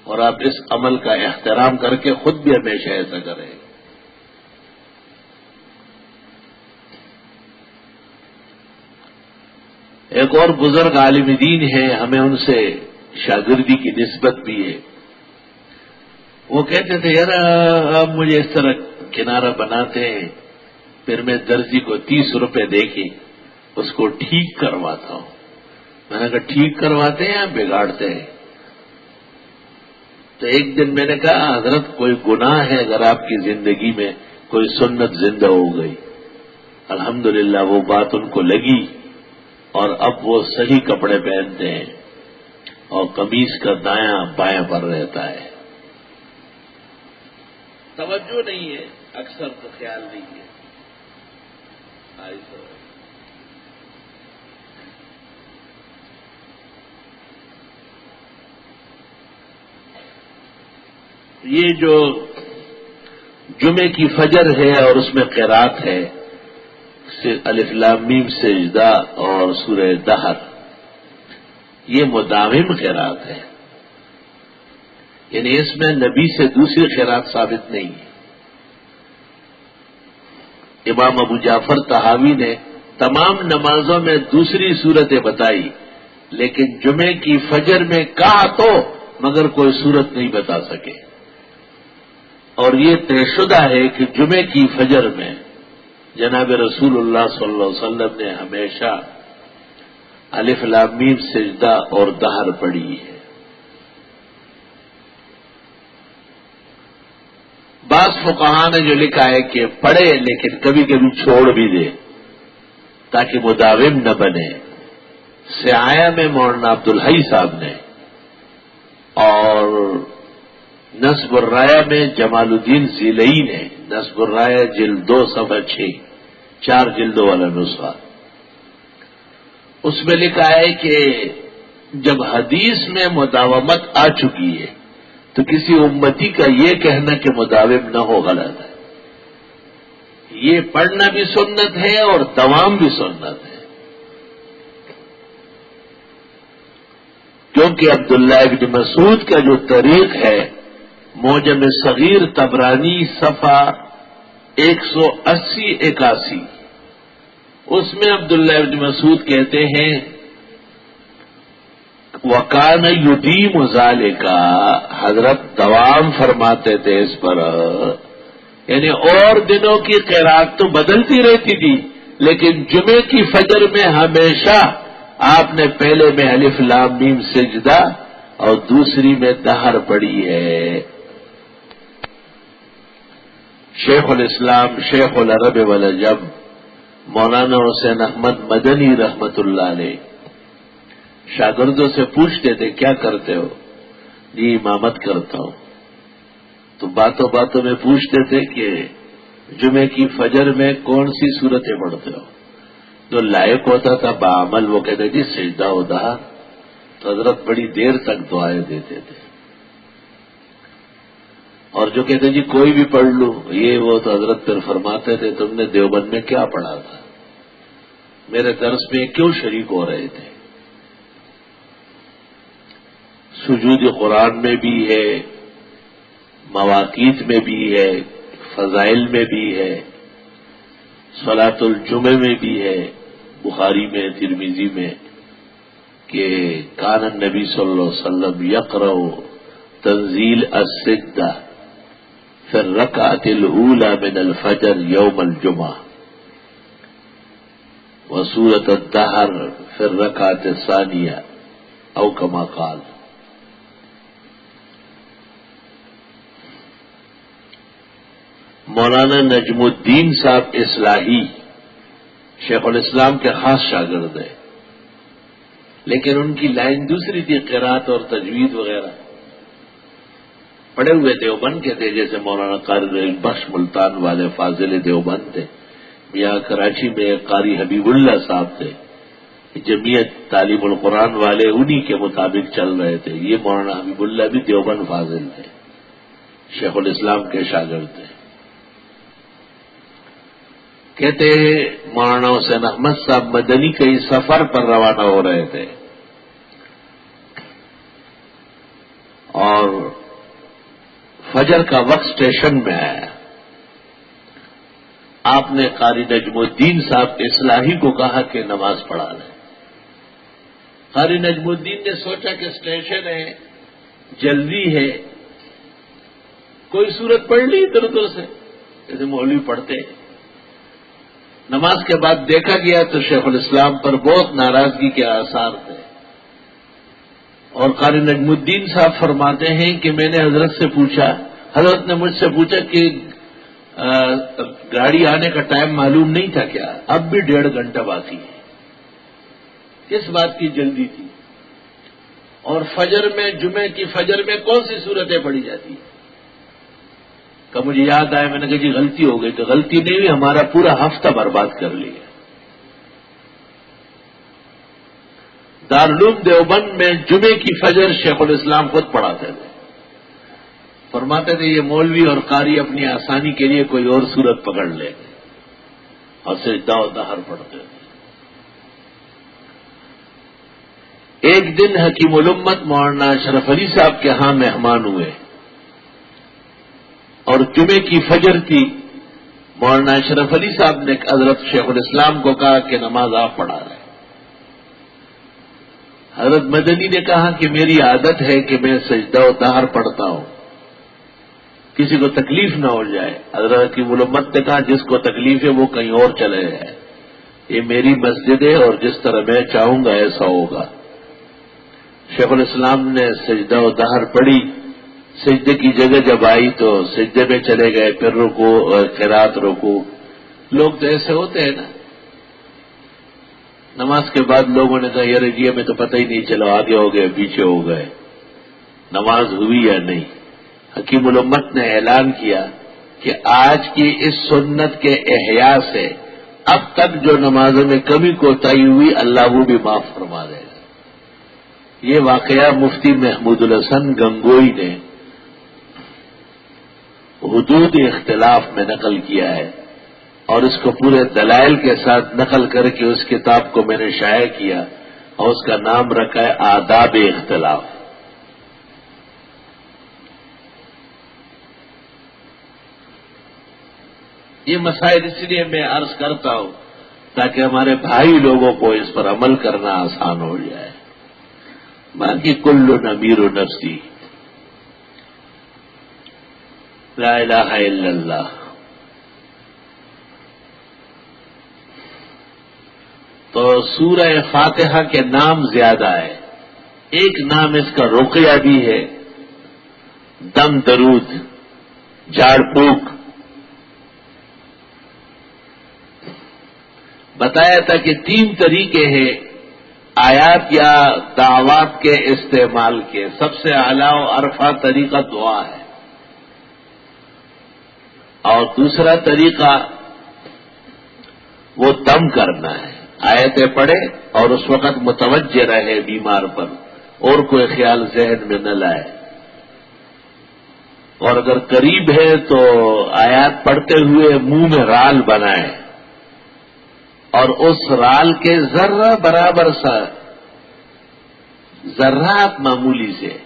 اور آپ اس عمل کا احترام کر کے خود بھی ہمیشہ ایسا کریں. ایک اور بزرگ عالم دین ہیں, ہمیں ان سے شاگردی کی نسبت بھی ہے. وہ کہتے تھے یار آپ مجھے اس طرح کنارہ بناتے ہیں, پھر میں درزی کو 30 روپے دے کے اس کو ٹھیک کرواتا ہوں. میں نے کہا ٹھیک کرواتے ہیں یا بگاڑتے ہیں؟ تو ایک دن میں نے کہا حضرت کوئی گناہ ہے اگر آپ کی زندگی میں کوئی سنت زندہ ہو گئی؟ الحمدللہ وہ بات ان کو لگی اور اب وہ صحیح کپڑے پہنتے ہیں اور قمیص کا دایاں بایاں پر رہتا ہے. توجہ نہیں ہے, اکثر تو خیال نہیں ہے. یہ جو جمعے کی فجر ہے اور اس میں قرات ہے الف لام میم سجدہ اور سورہ دہر, یہ مداوم قرات ہے. یعنی اس میں نبی سے دوسری قرات ثابت نہیں ہے. امام ابو جعفر طحاوی نے تمام نمازوں میں دوسری صورتیں بتائی لیکن جمعے کی فجر میں کہا تو مگر کوئی صورت نہیں بتا سکے. اور یہ طے شدہ ہے کہ جمعے کی فجر میں جناب رسول اللہ صلی اللہ علیہ وسلم نے ہمیشہ الف لام میم سجدہ اور دہر پڑھی ہے. بعض فقہاء نے جو لکھا ہے کہ پڑھے لیکن کبھی کبھی چھوڑ بھی دے تاکہ مداوم نہ بنے. سیایا میں مولانا عبدالحی صاحب نے اور نصب الرایا میں جمال الدین زیلئی نے, نصب الرایا جلد 2 صفحہ 6 4 جلدوں والا نسخہ, اس میں لکھا ہے کہ جب حدیث میں مداومت آ چکی ہے تو کسی امتی کا یہ کہنا کہ مداوم نہ ہو غلط ہے. یہ پڑھنا بھی سنت ہے اور دوام بھی سنت ہے. کیونکہ عبداللہ ابن مسعود کا جو طریق ہے موجم صغیر طبرانی صفحہ 180-81, اس میں عبداللہ ابن مسعود کہتے ہیں وکان یدیم ذالکا, حضرت دوام فرماتے تھے اس پر. یعنی اور دنوں کی قرات تو بدلتی رہتی تھی لیکن جمعے کی فجر میں ہمیشہ آپ نے پہلے میں الف لام میم سجدہ اور دوسری میں دہر پڑھی ہے. شیخ الاسلام شیخ العرب والعجم مولانا حسین احمد مدنی رحمت اللہ علیہ شاگردوں سے پوچھتے تھے کیا کرتے ہو؟ جی امامت کرتا ہوں. تو باتوں باتوں میں پوچھتے تھے کہ جمعے کی فجر میں کون سی صورتیں پڑھتے ہو؟ جو لائق ہوتا تھا بعمل وہ کہتے جی سجدہ و دہر. تو حضرت بڑی دیر تک دعائیں دیتے تھے. اور جو کہتے جی کوئی بھی پڑھ لوں یہ وہ, تو حضرت پھر فرماتے تھے تم نے دیوبند میں کیا پڑھا تھا, میرے درس میں کیوں شریک ہو رہے تھے؟ سجود قرآن میں بھی ہے, مواقیت میں بھی ہے, فضائل میں بھی ہے, صلاۃ الجمعہ میں بھی ہے, بخاری میں ترمذی میں کہ کان النبی صلی اللہ علیہ وسلم یقرأ تنزیل السجدہ فی الرکعۃ الاولی من الفجر یوم الجمعہ وسورۃ الدہر فی الرکعۃ الثانیہ او کما قال. مولانا نجم الدین صاحب اصلاحی شیخ الاسلام کے خاص شاگرد ہیں لیکن ان کی لائن دوسری تھی, قرات اور تجوید وغیرہ. پڑے ہوئے دیوبند کے تھے، جیسے مولانا قاری بخش ملتان والے فاضل دیوبند تھے، یہاں کراچی میں قاری حبیب اللہ صاحب تھے، جمعیت تعلیم القرآن والے انہی کے مطابق چل رہے تھے۔ یہ مولانا حبیب اللہ بھی دیوبند فاضل تھے، شیخ الاسلام کے شاگرد تھے۔ کہتے مولانا حسین احمد صاحب مدنی کئی سفر پر روانہ ہو رہے تھے اور فجر کا وقت اسٹیشن میں آیا۔ آپ نے قاری نجم الدین صاحب اصلاحی کو کہا کہ نماز پڑھا لیں۔ قاری نجم الدین نے سوچا کہ اسٹیشن ہے، جلدی ہے، کوئی صورت پڑھ لی ادھر ادھر سے جیسے مولوی پڑھتے ہیں۔ نماز کے بعد دیکھا گیا تو شیخ الاسلام پر بہت ناراضگی کے آثار تھے، اور قاری نجم الدین صاحب فرماتے ہیں کہ میں نے حضرت سے پوچھا، حضرت نے مجھ سے پوچھا کہ گاڑی آنے کا ٹائم معلوم نہیں تھا کیا؟ اب بھی 1.5 گھنٹہ باقی ہے، کس بات کی جلدی تھی؟ اور فجر میں، جمعے کی فجر میں کون سی صورتیں پڑھی جاتی ہیں؟ کہ مجھے یاد آیا، میں نے کہا جی غلطی ہو گئی۔ تو غلطی نہیں ہوئی، ہمارا پورا ہفتہ برباد کر لیا۔ دارالعلوم دیوبند میں جمعے کی فجر شیخ الاسلام خود پڑھاتے تھے، فرماتے تھے یہ مولوی اور قاری اپنی آسانی کے لیے کوئی اور صورت پکڑ لیں گے، اور سجدہ و دہر پڑھتے تھے۔ ایک دن حکیم الامت مولانا اشرف علی صاحب کے ہاں مہمان ہوئے، اور جمعے کی فجر تھی۔ مولانا اشرف علی صاحب نے حضرت شیخ الاسلام کو کہا کہ نماز آپ پڑھا رہے ہیں۔ حضرت مدنی نے کہا کہ میری عادت ہے کہ میں سجدہ و دہر پڑھتا ہوں، کسی کو تکلیف نہ ہو جائے۔ حضرت حکیم الامت نے کہا جس کو تکلیف ہے وہ کہیں اور چلے جائے، یہ میری مسجد ہے اور جس طرح میں چاہوں گا ایسا ہوگا۔ شیخ الاسلام نے سجدہ و دہر پڑھی، سجدے کی جگہ جب آئی تو سجدے میں چلے گئے، پھر رکوع اور قرات رکوع۔ لوگ تو ایسے ہوتے ہیں نا، نماز کے بعد لوگوں نے کہا یار جی ہمیں تو پتہ ہی نہیں چلا، آگے ہو گئے پیچھے ہو گئے، نماز ہوئی یا نہیں۔ حکیم الامت نے اعلان کیا کہ آج کی اس سنت کے احیاء سے اب تک جو نمازوں میں کمی کوتاہی ہوئی اللہ وہ بھی معاف فرما دے گا۔ یہ واقعہ مفتی محمود الحسن گنگوئی نے حدود اختلاف میں نقل کیا ہے، اور اس کو پورے دلائل کے ساتھ نقل کر کے اس کتاب کو میں نے شائع کیا، اور اس کا نام رکھا ہے آداب اختلاف۔ یہ مسائل اس لیے میں عرض کرتا ہوں تاکہ ہمارے بھائی لوگوں کو اس پر عمل کرنا آسان ہو جائے۔ باقی کل امیر نفسی، لا الہ الا اللہ۔ تو سورہ فاتحہ کے نام زیادہ ہے، ایک نام اس کا رقیہ بھی ہے، دم درود، جھاڑ پھونک۔ بتایا تھا کہ 3 طریقے ہیں آیات یا دعوات کے استعمال کے، سب سے اعلیٰ و عرفہ طریقہ دعا ہے، اور دوسرا طریقہ وہ دم کرنا ہے، آیتیں پڑھے اور اس وقت متوجہ رہے بیمار پر اور کوئی خیال ذہن میں نہ لائے، اور اگر قریب ہے تو آیات پڑھتے ہوئے منہ میں رال بنائے، اور اس رال کے ذرہ برابر سا ذرات معمولی سے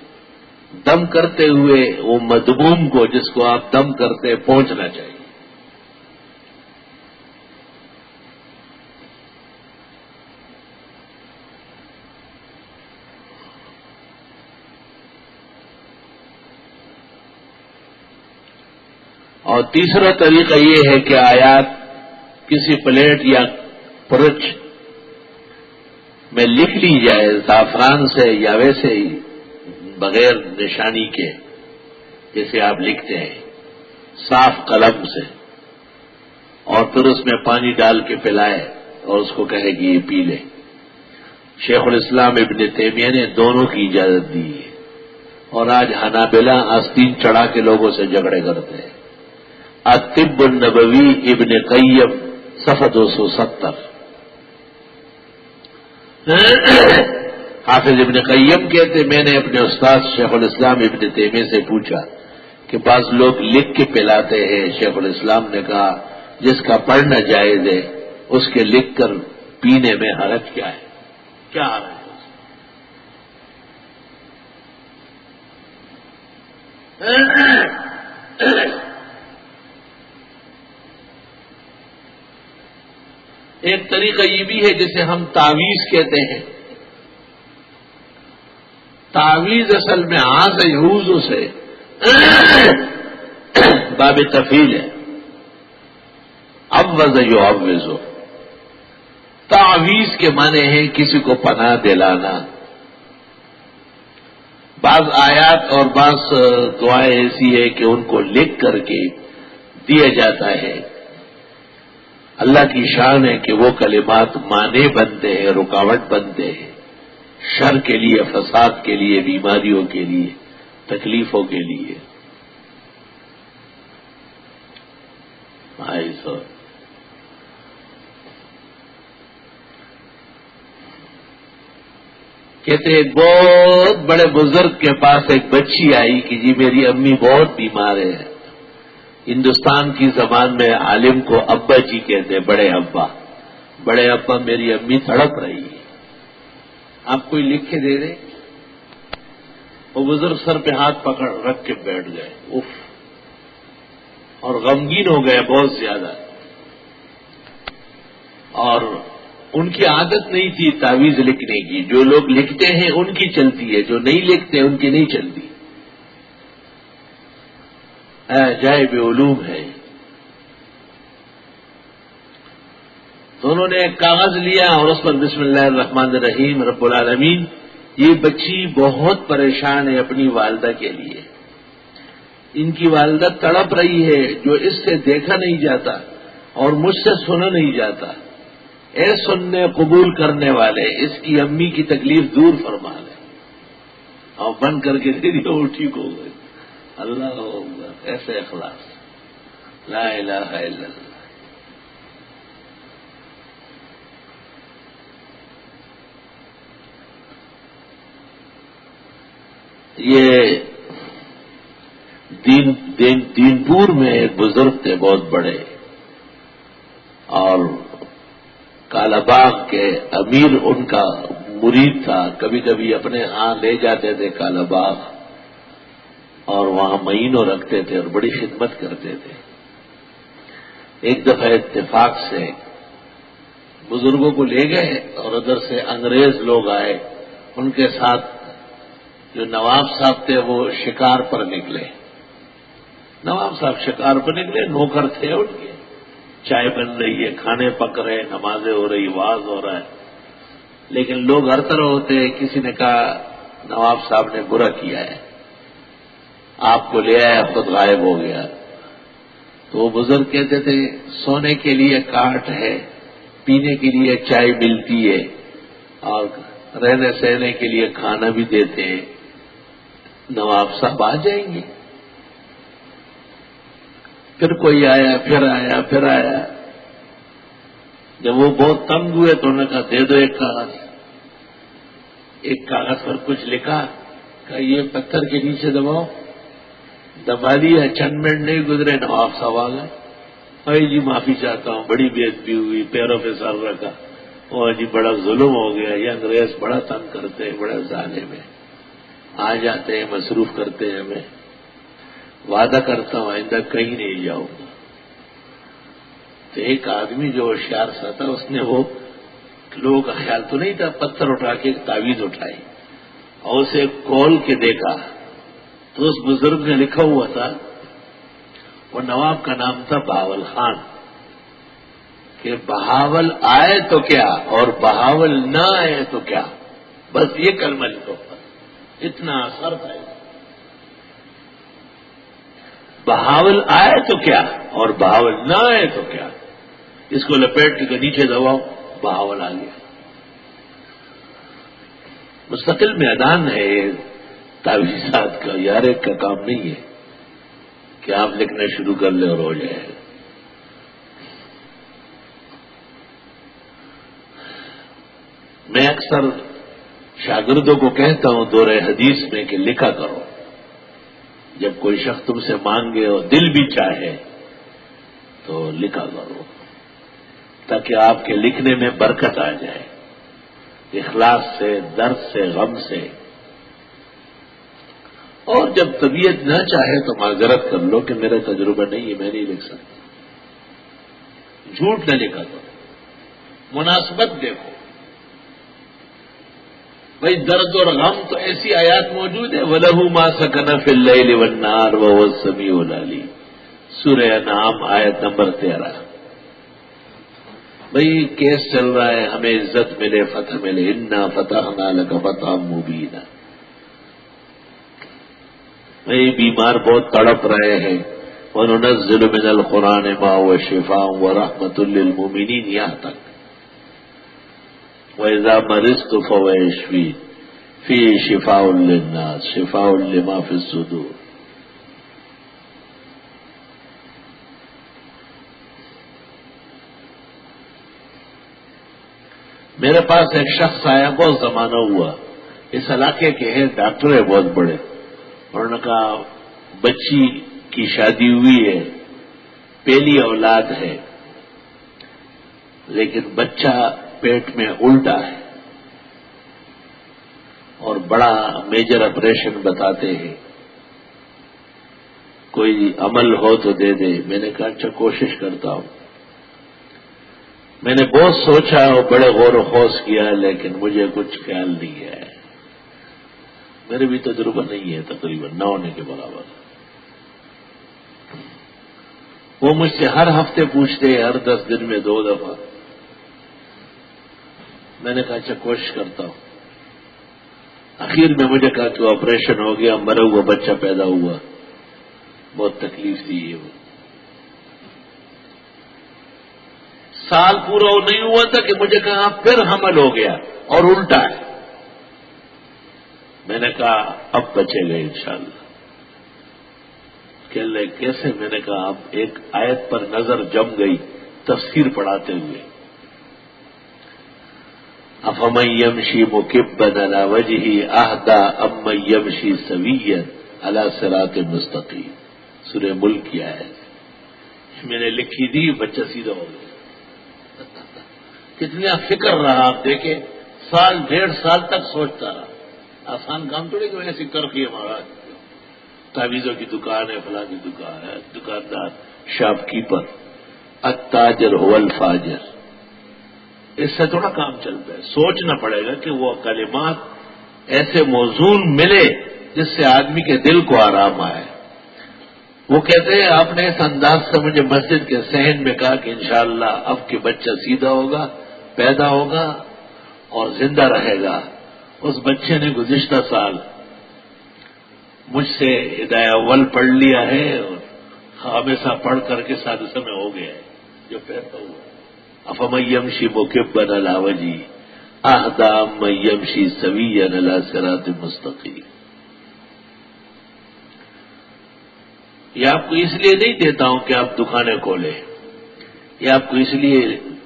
دم کرتے ہوئے وہ مدموم کو جس کو آپ دم کرتے پہنچنا چاہیے۔ اور تیسرا طریقہ یہ ہے کہ آیات کسی پلیٹ یا پرچ میں لکھ لی جائے زعفران سے یا ویسے ہی بغیر نشانی کے، جیسے آپ لکھتے ہیں صاف قلم سے، اور پھر اس میں پانی ڈال کے پلائے اور اس کو کہے کہ یہ پی لے۔ شیخ الاسلام ابن تیمیہ نے دونوں کی اجازت دی ہے، اور آج حنابلہ آستین چڑھا کے لوگوں سے جھگڑے کرتے ہیں. الطب النبوی ابن قیم صفحہ 270. حافظ ابن قیم کہتے میں نے اپنے استاد شیخ الاسلام ابن تیمیہ سے پوچھا کہ بعض لوگ لکھ کے پلاتے ہیں. شیخ الاسلام نے کہا جس کا پڑھنا جائز ہے اس کے لکھ کر پینے میں حرج کیا ہے؟ کیا حرج ہے؟ ایک طریقہ یہ بھی ہے جسے ہم تعویذ کہتے ہیں. تعویذ اصل میں آز یعوذ سے باب تفعیل ہے. عوض یعوذ. تعویذ کے معنی ہیں کسی کو پناہ دلانا. بعض آیات اور بعض دعائیں ایسی ہے کہ ان کو لکھ کر کے دیا جاتا ہے. اللہ کی شان ہے کہ وہ کلمات معنی بنتے ہیں، رکاوٹ بنتے ہیں، شر کے لیے، فساد کے لیے، بیماریوں کے لیے، تکلیفوں کے لیے. کہتے ایک بہت بڑے بزرگ کے پاس ایک بچی آئی کہ جی میری امی بہت بیمار ہے. ہندوستان کی زبان میں عالم کو ابا جی کہتے، بڑے ابا. بڑے ابا میری امی تڑپ رہی ہے، آپ کوئی لکھ کے دے دے. وہ بزرگ سر پہ ہاتھ پکڑ رکھ کے بیٹھ گئے. اف، اور غمگین ہو گئے بہت زیادہ. اور ان کی عادت نہیں تھی تعویذ لکھنے کی. جو لوگ لکھتے ہیں ان کی چلتی ہے، جو نہیں لکھتے ان کی نہیں چلتی. عجائب علوم ہے. تو انہوں نے ایک کاغذ لیا اور اس پر بسم اللہ الرحمن الرحیم رب العالمین. یہ بچی بہت پریشان ہے اپنی والدہ کے لیے. ان کی والدہ تڑپ رہی ہے، جو اس سے دیکھا نہیں جاتا اور مجھ سے سنا نہیں جاتا. اے سننے قبول کرنے والے، اس کی امی کی تکلیف دور فرما لے. اور بند کر کے دے دیا، وہ ٹھیک ہو گئی. اللہ اکبر، ایسے اخلاص. لا الہ الا اللہ. یہ دینپور میں ایک بزرگ تھے بہت بڑے، اور کالا باغ کے امیر ان کا مرید تھا. کبھی کبھی اپنے ہاں لے جاتے تھے کالا باغ اور وہاں مہینوں رکھتے تھے اور بڑی خدمت کرتے تھے. ایک دفعہ اتفاق سے بزرگوں کو لے گئے اور ادھر سے انگریز لوگ آئے. ان کے ساتھ جو نواب صاحب تھے وہ شکار پر نکلے. نواب صاحب شکار پر نکلے، نوکر تھے ان کے. چائے بن رہی ہے، کھانے پک رہے، نمازیں ہو رہی، واز ہو رہا ہے. لیکن لوگ ہر طرح ہوتے ہیں. کسی نے کہا نواب صاحب نے برا کیا ہے، آپ کو لے آیا خود غائب ہو گیا. تو وہ بزرگ کہتے تھے سونے کے لیے کاٹ ہے، پینے کے لیے چائے ملتی ہے، اور رہنے سہنے کے لیے کھانا بھی دیتے ہیں. نواب صاحب آ جائیں گے. پھر کوئی آیا، پھر آیا، پھر آیا. جب وہ بہت تنگ ہوئے تو انہوں نے کہا دے دو ایک کاغذ. ایک کاغذ پر کچھ لکھا، کہ یہ پتھر کے نیچے دباؤ. دبا دیا، چند منٹ نہیں گزرے نواب صاحب آ گئے. بھائی جی معافی چاہتا ہوں، بڑی بے عزتی ہوئی، پیروں پہ سر رکھا. اور جی بڑا ظلم ہو گیا، یہ انگریز بڑا تنگ کرتے ہیں، بڑا ظالم ہے. آ جاتے ہیں، مصروف کرتے ہیں ہمیں. وعدہ کرتا ہوں آئندہ کہیں نہیں جاؤں گا. تو ایک آدمی جو ہوشیار سا تھا، اس نے وہ لوگوں کا خیال تو نہیں تھا، پتھر اٹھا کے تعویذ اٹھائی اور اسے کھول کے دیکھا تو اس بزرگ نے لکھا ہوا تھا. وہ نواب کا نام تھا بہاول خان، کہ بہاول آئے تو کیا اور بہاول نہ آئے تو کیا. بس یہ کلمہ لکھو، اتنا اثر تھا. بہاول آئے تو کیا اور بہاول نہ آئے تو کیا. اس کو لپیٹ کے نیچے دباؤ، بہاول آ گیا. مستقل میدان ہے. تعویذات کا یار ایک کا کام نہیں ہے کہ آپ لکھنا شروع کر لیں اور ہو جائے. میں اکثر شاگردوں کو کہتا ہوں دورہ حدیث میں کہ لکھا کرو. جب کوئی شخص تم سے مانگے اور دل بھی چاہے تو لکھا کرو تاکہ آپ کے لکھنے میں برکت آ جائے، اخلاص سے، درد سے، غم سے. اور جب طبیعت نہ چاہے تو معذرت کر لو کہ میرا تجربہ نہیں ہے، میں نہیں لکھ سکتا. جھوٹ نہ لکھا کرو، مناسبت دیکھو. بھائی درد اور غم تو ایسی آیات موجود ہے، وَلَهُ مَا سَكَنَ فِي اللَّيْلِ وَالنَّهَارِ وَهُوَ السَّمِيعُ الْعَلِيمُ، سورہ انعام آیت نمبر 13. بھئی کیس چل رہا ہے، ہمیں عزت ملے، فتح ملے، اِنَّا فَتَحْنَا لَكَ فَتْحًا مُبِينًا. بھئی بیمار بہت تڑپ رہے ہیں، وَنُنَزِّلُ مِنَ الْقُرْآنِ مَا هُوَ شِفَاءٌ وَرَحْمَةٌ لِّلْمُؤْمِنِينَ یہاں تک. وَإِذَا مَرِضْتُ فَهُوَ يَشْفِينِ فِيهِ شِفَاءٌ لِّلنَّاسِ شِفَاءٌ لِّمَا فِي الصُّدُورِ. میرے پاس ایک شخص آیا، بہت زمانہ ہوا، اس علاقے کے ہیں، ڈاکٹر ہے بہت بڑے. انہوں نے کہا بچی کی شادی ہوئی ہے، پہلی اولاد ہے، لیکن بچہ پیٹ میں الٹا ہے اور بڑا میجر آپریشن بتاتے ہیں، کوئی عمل ہو تو دے دے. میں نے کہا اچھا کوشش کرتا ہوں. میں نے بہت سوچا اور بڑے غور و خوض کیا، لیکن مجھے کچھ خیال نہیں ہے. میرے بھی تجربہ نہیں ہے، تقریباً نہ ہونے کے برابر. وہ مجھ سے ہر ہفتے پوچھتے ہیں، ہر 10 دن میں 2 دفعہ. میں نے کہا اچھا کوشش کرتا ہوں. آخر میں مجھے کہا کہ آپریشن ہو گیا، مرا ہوا بچہ پیدا ہوا. بہت تکلیف دی ہے. وہ سال پورا نہیں ہوا تھا کہ مجھے کہا پھر حمل ہو گیا اور الٹا ہے. میں نے کہا اب بچے گئے انشاءاللہ. کہنے لگے کیسے؟ میں نے کہا اب ایک آیت پر نظر جم گئی تفسیر پڑھاتے ہوئے. افمن یمشی مکبا علی وجہہ اہدی امن یمشی سویا علی صراط مستقیم، سورہ ملک کی آیت میں نے لکھی دی. بچہ سیدھا ہو گیا. کتنا فکر رہا آپ دیکھیں، 1.5 سال تک سوچتا رہا. آسان کام تھوڑی کہ ایسی ترقی ہمارا تعویذوں کی دکان ہے، فلاں کی دکان ہے، دکاندار شاپ کیپر، التاجر هو الفاجر. اس سے تھوڑا کام چلتا ہے. سوچنا پڑے گا کہ وہ کلمات ایسے موزون ملے جس سے آدمی کے دل کو آرام آئے. وہ کہتے ہیں آپ نے اس انداز سے مجھے مسجد کے صحن میں کہا کہ انشاءاللہ اب کہ بچہ سیدھا ہوگا، پیدا ہوگا اور زندہ رہے گا. اس بچے نے گزشتہ سال مجھ سے ہدایہ اول پڑھ لیا ہے اور خامسہ پڑھ کر کے سادسہ میں ہو گیا ہے جو پیدا ہوا. افمن یمشی مکبا علی وجہہ اہدی امن یمشی سویا علی صراط مستقیم. یہ آپ کو اس لیے نہیں دیتا ہوں کہ آپ دکانیں کھولیں، یہ آپ کو اس لیے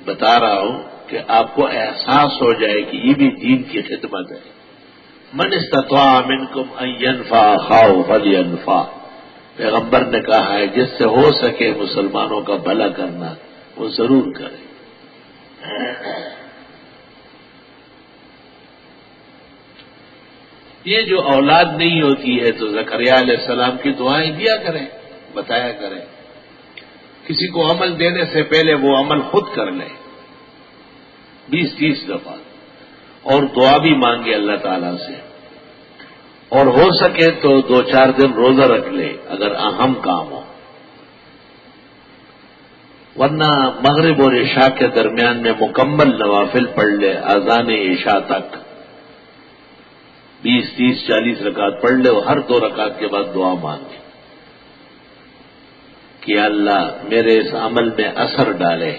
بتا رہا ہوں کہ آپ کو احساس ہو جائے کہ یہ بھی دین کی خدمت ہے. من استطاع منکم ان ينفع اخاه فلينفع. پیغمبر نے کہا ہے جس سے ہو سکے مسلمانوں کا بھلا کرنا وہ ضرور کرے. یہ جو اولاد نہیں ہوتی ہے تو زکریا علیہ السلام کی دعائیں دیا کریں، بتایا کریں. کسی کو عمل دینے سے پہلے وہ عمل خود کر لے 20-30 دفعہ اور دعا بھی مانگے اللہ تعالیٰ سے. اور ہو سکے تو 2-4 دن روزہ رکھ لے اگر اہم کام ہو. ورنہ مغرب اور عشاء کے درمیان میں مکمل نوافل پڑھ لے اذان عشاء تک. 20-30-40 رکعت پڑھ لے اور ہر 2 رکعت کے بعد دعا مانگے کہ اللہ میرے اس عمل میں اثر ڈالے.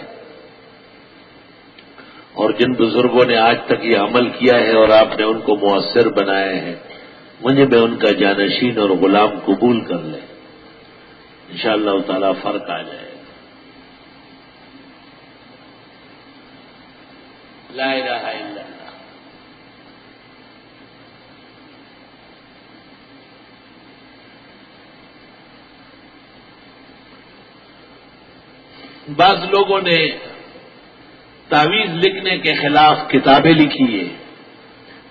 اور جن بزرگوں نے آج تک یہ عمل کیا ہے اور آپ نے ان کو مؤثر بنائے ہیں مجھے میں ان کا جانشین اور غلام قبول کر لے، انشاءاللہ تعالی فرق آ جائے گا۔ لا الہ الا اللہ۔ بعض لوگوں نے تعویذ لکھنے کے خلاف کتابیں لکھی ہیں۔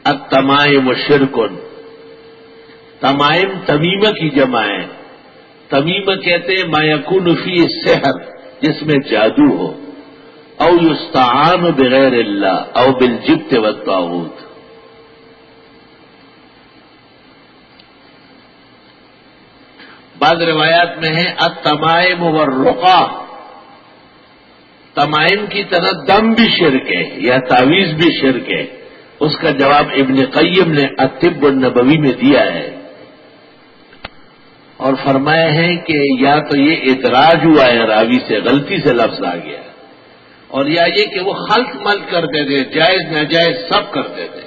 التمائم شرکن، تمائم تمیمہ کی جمع ہے۔ تمیمہ کہتے ہیں ما یکون فی السحر، جس میں جادو ہو، او یستعان بغیر اللہ او بالجبت والطاغوت۔ بعض روایات میں ہے التمائم والرقا، تمائم کی طرح دم بھی شرک ہے یا تعویذ بھی شرک ہے۔ اس کا جواب ابن قیم نے الطب النبوی میں دیا ہے اور فرمایا ہے کہ یا تو یہ ادراج ہوا ہے راوی سے، غلطی سے لفظ آ گیا، اور یا یہ کہ وہ خلط ملط کرتے تھے، جائز ناجائز سب کرتے تھے،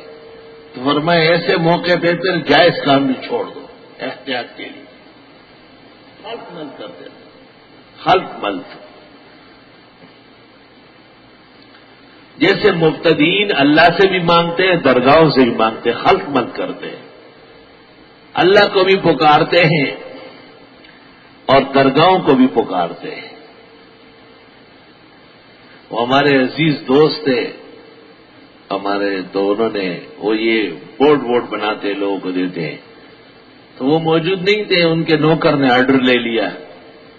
تو فرمایا ایسے موقع پہ پھر جائز کام بھی چھوڑ دو احتیاط کے لیے۔ خلط ملط کرتے تھے، خلط ملط، جیسے مبتدئین اللہ سے بھی مانگتے ہیں، درگاہوں سے بھی مانگتے ہیں، خلط ملط کرتے ہیں، اللہ کو بھی پکارتے ہیں اور درگاہوں کو بھی پکارتے ہیں۔ وہ ہمارے عزیز دوست تھے ہمارے، تو انہوں نے وہ یہ بورڈ بناتے لوگوں کو دیتے ہیں، تو وہ موجود نہیں تھے، ان کے نوکر نے آرڈر لے لیا،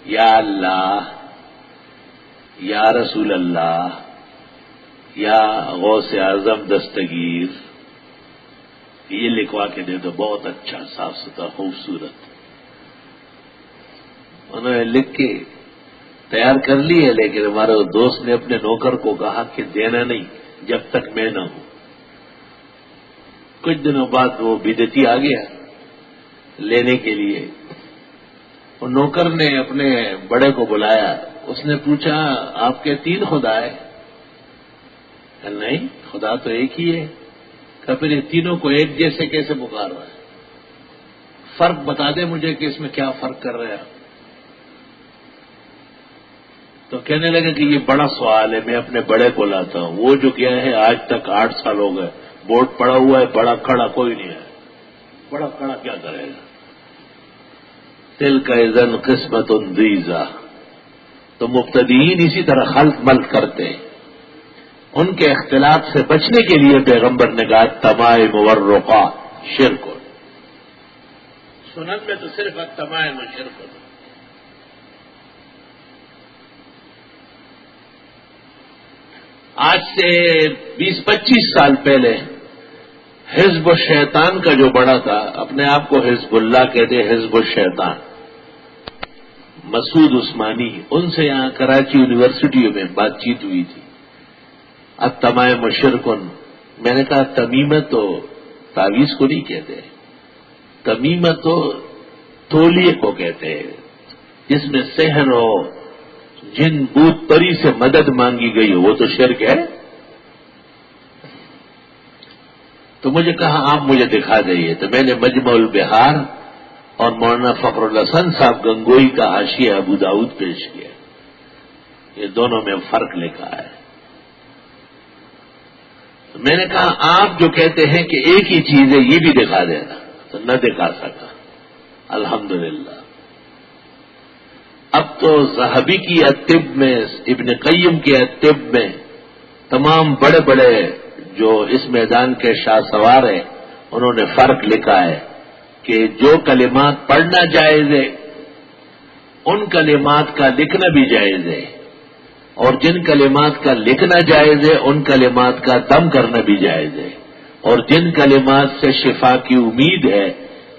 یا اللہ، یا رسول اللہ، یا غوث اعظم دستگیر، یہ لکھوا کے دے دو، بہت اچھا صاف ستھرا خوبصورت۔ انہوں نے لکھ کے تیار کر لی ہے، لیکن ہمارے دوست نے اپنے نوکر کو کہا کہ دینا نہیں جب تک میں نہ ہوں۔ کچھ دنوں بعد وہ بدعتی آ گیا لینے کے لیے، وہ نوکر نے اپنے بڑے کو بلایا، اس نے پوچھا آپ کے 3 خدا ہے؟ نہیں، خدا تو ایک ہی ہے۔ کہ پھر یہ تینوں کو ایک جیسے کیسے پکار رہا ہے؟ فرق بتا دے مجھے کہ اس میں کیا فرق کر رہے ہیں۔ تو کہنے لگے کہ یہ بڑا سوال ہے، میں اپنے بڑے کو لاتا ہوں، وہ جو کیا ہے آج تک 8 سال ہو گئے، بورڈ پڑا ہوا ہے، بڑا کھڑا کوئی نہیں ہے، بڑا کھڑا کیا کرے گا؟ تلک اذن قسمت ضیزہ۔ تو مبتدئین اسی طرح خلط ملط کرتے ہیں، ان کے اختلاف سے بچنے کے لیے پیغمبر نے کہا تمائم والرقا شرک۔ سنن میں تو صرف التمائم شرک۔ آج سے 20-25 سال پہلے حزب الشیطان کا جو بڑا تھا، اپنے آپ کو حزب اللہ کہتے، حزب الشیطان، مسعود عثمانی، ان سے یہاں کراچی یونیورسٹیوں میں بات چیت ہوئی تھی۔ التمائم شرکن، میں نے کہا تمیمت تو تعویذ کو نہیں کہتے، تمیمت تو تولیے کو کہتے ہیں، جس میں سحر ہو، جن بوت پری سے مدد مانگی گئی ہو، وہ تو شرک ہے۔ تو مجھے کہا آپ مجھے دکھا دئیے، تو میں نے مجمع البحار اور مولانا فخر الحسن صاحب گنگوئی کا حاشیہ ابو داؤد پیش کیا، یہ دونوں میں فرق لکھا ہے۔ میں نے کہا آپ جو کہتے ہیں کہ ایک ہی چیز ہے یہ بھی دکھا دینا، تو نہ دکھا سکا الحمدللہ۔ اب تو ذہبی کی الطب میں، ابن قیم کے الطب میں، تمام بڑے بڑے جو اس میدان کے شاہ سوار ہیں، انہوں نے فرق لکھا ہے کہ جو کلمات پڑھنا جائز ہے ان کلمات کا لکھنا بھی جائز ہے، اور جن کلمات کا لکھنا جائز ہے ان کلمات کا دم کرنا بھی جائز ہے، اور جن کلمات سے شفا کی امید ہے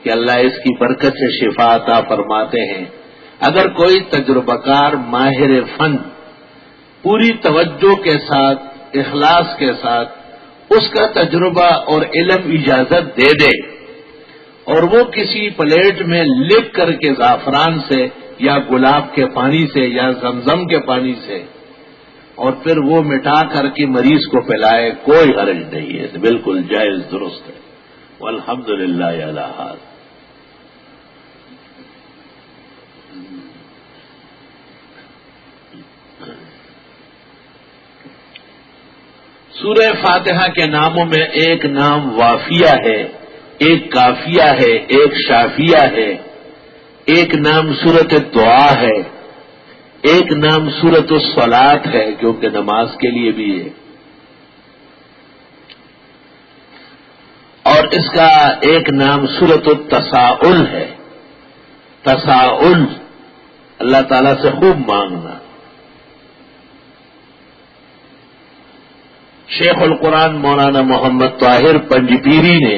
کہ اللہ اس کی برکت سے شفا عطا فرماتے ہیں، اگر کوئی تجربہ کار ماہر فن پوری توجہ کے ساتھ، اخلاص کے ساتھ اس کا تجربہ اور علم اجازت دے دے، اور وہ کسی پلیٹ میں لکھ کر کے زعفران سے یا گلاب کے پانی سے یا زمزم کے پانی سے، اور پھر وہ مٹا کر کے مریض کو پلائے، کوئی حرج نہیں ہے، بالکل جائز درست ہے، والحمد للہ علی حال. سورہ فاتحہ کے ناموں میں ایک نام وافیہ ہے، ایک کافیہ ہے، ایک شافیہ ہے، ایک نام سورۃ دعا ہے، ایک نام سورۃ الصلاۃ ہے کیونکہ نماز کے لیے بھی ہے، اور اس کا ایک نام سورۃ التساؤل ہے. تساؤل اللہ تعالیٰ سے خوب مانگنا. شیخ القرآن مولانا محمد طاہر پنجپیری نے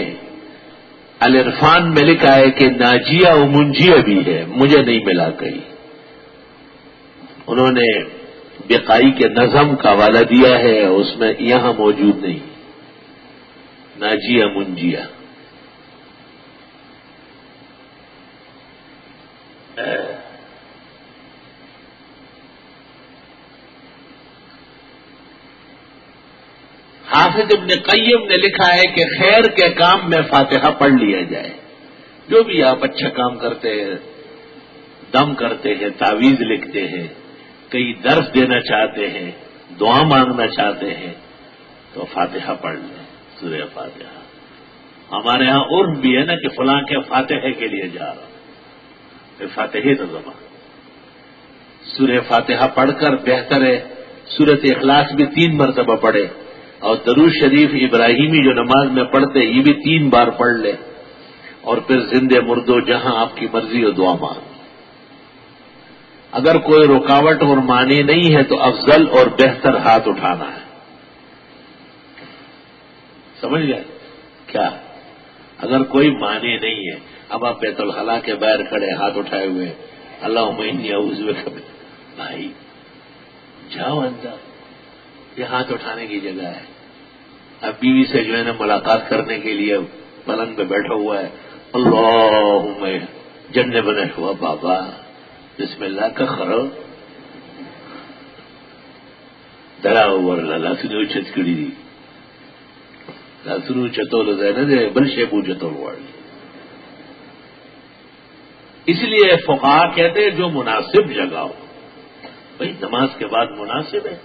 العرفان میں لکھا ہے کہ ناجیہ و منجیہ بھی ہے، مجھے نہیں ملا کہیں. انہوں نے بقائی کے نظم کا حوالہ دیا ہے، اس میں یہاں موجود نہیں. ناجیہ منجیہ حافظ ابن قیم نے لکھا ہے کہ خیر کے کام میں فاتحہ پڑھ لیا جائے. جو بھی آپ اچھا کام کرتے ہیں، دم کرتے ہیں، تعویذ لکھتے ہیں، کئی درس دینا چاہتے ہیں، دعا مانگنا چاہتے ہیں، تو فاتحہ پڑھ لیں. سورہ فاتحہ ہمارے ہاں عرف بھی ہے نا کہ فلاں کے فاتحے کے لیے جا رہا ہوں، پھر فاتحے تو زبان. سورہ فاتحہ پڑھ کر بہتر ہے سورۃ اخلاص بھی 3 مرتبہ پڑھے، اور درود شریف ابراہیمی جو نماز میں پڑھتے یہ بھی 3 بار پڑھ لے، اور پھر زندے مردو جہاں آپ کی مرضی ہو دعا مانگ. اگر کوئی رکاوٹ اور معنی نہیں ہے تو افضل اور بہتر ہاتھ اٹھانا ہے. سمجھ گئے کیا؟ اگر کوئی معنی نہیں ہے، اب آپ بیت الخلاء کے باہر کھڑے ہاتھ اٹھائے ہوئے، اللہم انی اعوذ بک من، بھائی جاؤ اندر، یہ ہاتھ اٹھانے کی جگہ ہے. اب بیوی سے جو ہے نا ملاقات کرنے کے لیے پلنگ پہ بیٹھا ہوا ہے، اللہم جنبنا ہوا بابا، بسم اللہ کا خرو درا اوور لاسنو چتکڑی دی لاسنو چتول دے بل شیبو چتول واڑی. اس لیے فقہا کہتے ہیں جو مناسب جگہ ہو. بھائی نماز کے بعد مناسب ہے،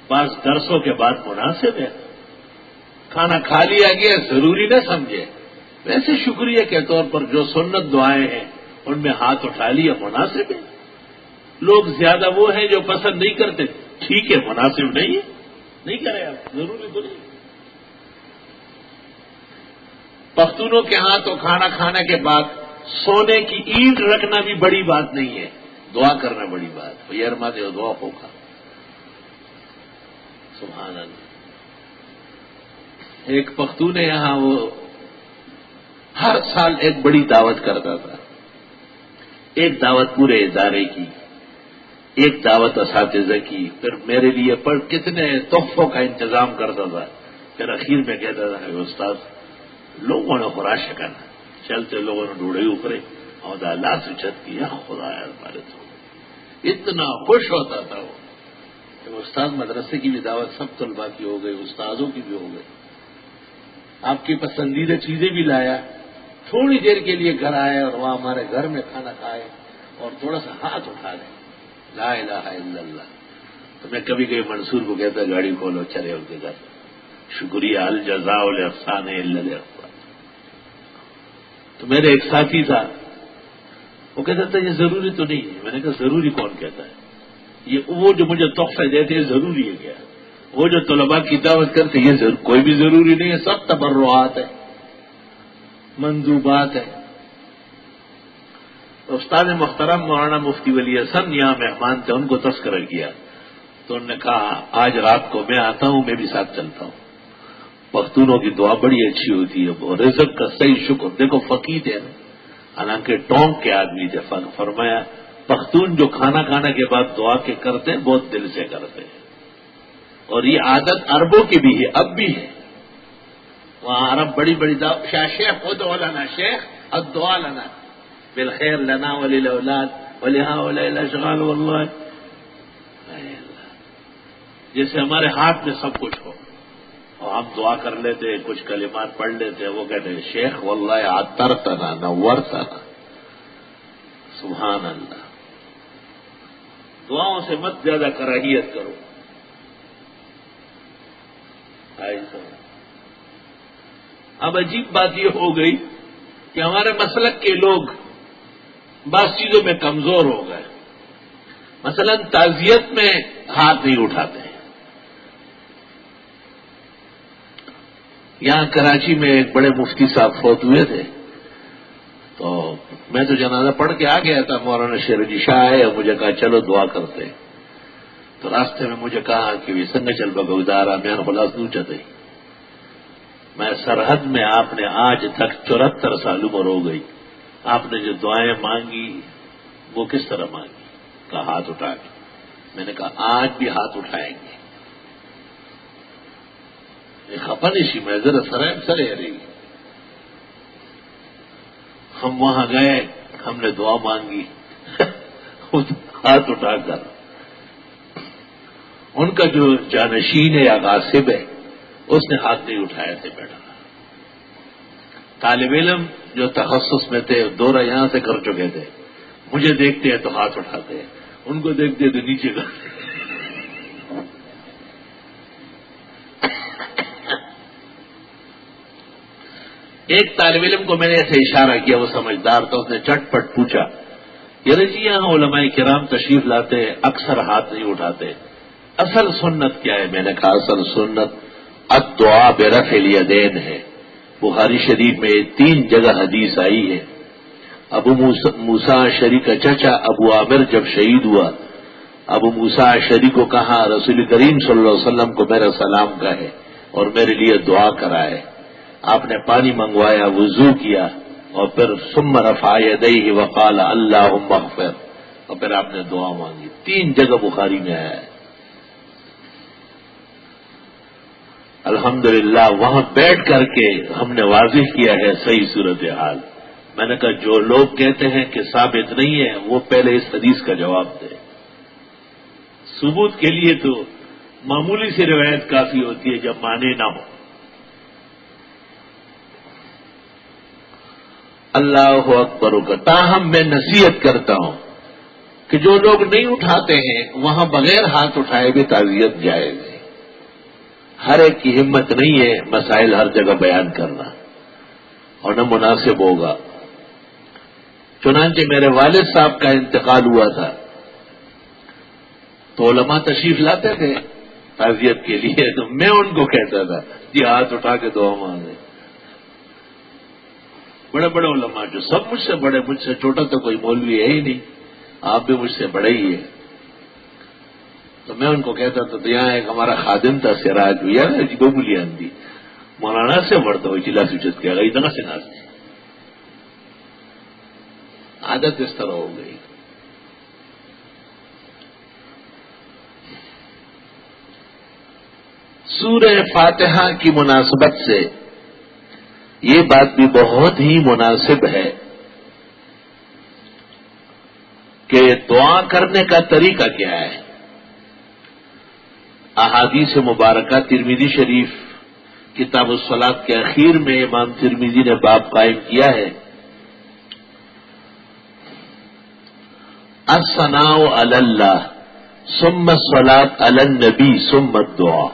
بعض درسوں کے بعد مناسب ہے، کھانا کھا لیا گیا ضروری نہ سمجھے. ویسے شکریہ کے طور پر جو سنت دعائیں ہیں ان میں ہاتھ اٹھا لیا مناسب ہے. لوگ زیادہ وہ ہیں جو پسند نہیں کرتے، ٹھیک ہے مناسب نہیں ہے، نہیں کرے آپ، ضروری تو نہیں. پختونوں کے ہاں تو کھانا کھانے کے بعد سونے کی اینٹ رکھنا بھی بڑی بات نہیں ہے، دعا کرنا بڑی بات. وہ یرما دے دعا ہوگا. سبحان اللہ. ایک پختون ہے یہاں، وہ ہر سال ایک بڑی دعوت کرتا تھا. ایک دعوت پورے ادارے کی، ایک دعوت اساتذہ کی، پھر میرے لیے پر کتنے تحفوں کا انتظام کرتا تھا. پھر اخیر میں کہتا تھا کہ استاد لوگوں نے خراش کرنا، چلتے لوگوں نے ڈھوڑے اوپرے اور اللہ سے چھت کیا، خدا ہمارے تو اتنا خوش ہوتا تھا وہ کہ استاد مدرسے کی بھی دعوت سب طلبا کی ہو گئی، استادوں کی بھی ہو گئی. آپ کی پسندیدہ چیزیں بھی لایا، تھوڑی دیر کے لیے گھر آئے اور وہاں ہمارے گھر میں کھانا کھائے اور تھوڑا سا ہاتھ اٹھا لیں، لا الہ الا اللہ. تو میں کبھی کبھی منصور کو کہتا گاڑی کھولو چلے ان کے گھر. شکریہ الجزاء الاحسان الا الاحسان. تو میرے ایک ساتھی تھا، وہ کہتا تھا یہ ضروری تو نہیں ہے. میں نے کہا ضروری کون کہتا ہے؟ یہ وہ جو مجھے تحفے دیتے ہیں ضروری ہے کیا؟ وہ جو طلباء کی دعوت کرتے یہ کوئی بھی ضروری نہیں ہے، سب تبرعات ہے، مندوبات ہے. استاد محترم مولانا مفتی ولی حسن یہاں مہمان تھے، ان کو تذکرہ کیا تو انہوں نے کہا آج رات کو میں آتا ہوں، میں بھی ساتھ چلتا ہوں. پختونوں کی دعا بڑی اچھی ہوتی ہے، وہ رزق کا صحیح شکر. دیکھو فقیر ہے، حالانکہ ٹونک کے آدمی تھے. فرمایا پختون جو کھانا کھانے کے بعد دعا کے کرتے ہیں بہت دل سے کرتے ہیں، اور یہ عادت عربوں کی بھی ہے، اب بھی ہے. وہاں عرب بڑی بڑی دعا، شیخ ادعو لنا، شیخ الدعا لنا بالخیر لنا وللاولاد ولهؤلاء الاشغال والله، جیسے ہمارے ہاتھ میں سب کچھ ہو اور ہم دعا کر لیتے، کچھ کلمات پڑھ لیتے، وہ کہتے ہیں شیخ واللہ عطرتنا نورتنا. سبحان اللہ. دعاؤں سے مت زیادہ کراہیت کرو. اب عجیب بات یہ ہو گئی کہ ہمارے مسلک کے لوگ بعض چیزوں میں کمزور ہو گئے. مثلا تعزیت میں ہاتھ نہیں اٹھاتے. یہاں کراچی میں ایک بڑے مفتی صاحب فوت ہوئے تھے، تو میں تو جنازہ پڑھ کے آ گیا تھا. مولانا شیر علی شاہ آئے اور مجھے کہا چلو دعا کرتے. تو راستے میں مجھے کہا کہ وہ سنگ چل بگا ادارا میں خلاص نو چاہتے. میں سرحد میں آپ نے آج تک 74 سال عمر ہو گئی، آپ نے جو دعائیں مانگی وہ کس طرح مانگی؟ کہا ہاتھ اٹھا کے. میں نے کہا آج بھی ہاتھ اٹھائیں گے. خپنشی میں ذرا سرے رہی. ہم وہاں گئے، ہم نے دعا مانگی ہاتھ اٹھا کر. ان کا جو جانشین ہے یا غاصب ہے اس نے ہاتھ نہیں اٹھایا تھے بیٹھا. طالب علم جو تخصص میں تھے دورہ یہاں سے کر چکے تھے، مجھے دیکھتے ہیں تو ہاتھ اٹھاتے ہیں، ان کو دیکھتے تو نیچے کرتے. ایک طالب علم کو میں نے ایسے اشارہ کیا، وہ سمجھدار تھا، اس نے چٹ پٹ پوچھا یار جی یہاں علماء کرام تشریف لاتے ہیں اکثر ہاتھ نہیں اٹھاتے، اصل سنت کیا ہے؟ میں نے کہا اصل سنت الدعاء برفع الیدین ہے. بخاری شریف میں 3 جگہ حدیث آئی ہے. ابو موسیٰ اشعری کا چچا ابو عامر جب شہید ہوا، ابو موسیٰ اشعری کو کہا رسول کریم صلی اللہ علیہ وسلم کو میرا سلام کہے اور میرے لیے دعا کرائے. آپ نے پانی منگوایا، وضو کیا، اور پھر ثم رفع یدیہ وقال اللہم اغفر، اور پھر آپ نے دعا مانگی. 3 جگہ بخاری میں آیا ہے. الحمدللہ وہاں بیٹھ کر کے ہم نے واضح کیا ہے صحیح صورتحال. میں نے کہا جو لوگ کہتے ہیں کہ ثابت نہیں ہے وہ پہلے اس حدیث کا جواب دے. ثبوت کے لیے تو معمولی سی روایت کافی ہوتی ہے جب مانے نہ ہو. اللہ اکبر کا. تاہم میں نصیحت کرتا ہوں کہ جو لوگ نہیں اٹھاتے ہیں وہاں بغیر ہاتھ اٹھائے بھی تعزیت جائز ہے. ہر ایک کی ہمت نہیں ہے مسائل ہر جگہ بیان کرنا، اور نہ مناسب ہوگا. چنانچہ میرے والد صاحب کا انتقال ہوا تھا تو علماء تشریف لاتے تھے تعزیت کے لیے، تو میں ان کو کہتا تھا جی ہاتھ اٹھا کے دعا مانگے. بڑے بڑے علماء جو سب مجھ سے بڑے، مجھ سے چھوٹا تو کوئی مولوی ہے ہی نہیں، آپ بھی مجھ سے بڑے ہی ہیں. تو میں ان کو کہتا تھا. تو یہاں ایک ہمارا خادم تھا سراج بھیا جی بولی آندھی مولانا سے بڑھتا ہوئی جلا سوچت کیا گئی اتنا سے ناچتے. عادت اس طرح ہو گئی. سورہ فاتحہ کی مناسبت سے یہ بات بھی بہت ہی مناسب ہے کہ دعا کرنے کا طریقہ کیا ہے. احادیث مبارکہ ترمذی شریف کتاب الصلاۃ کے اخیر میں امام ترمذی نے باب قائم کیا ہے الثناء علی اللہ ثم الصلاۃ علی النبی ثم الدعاء.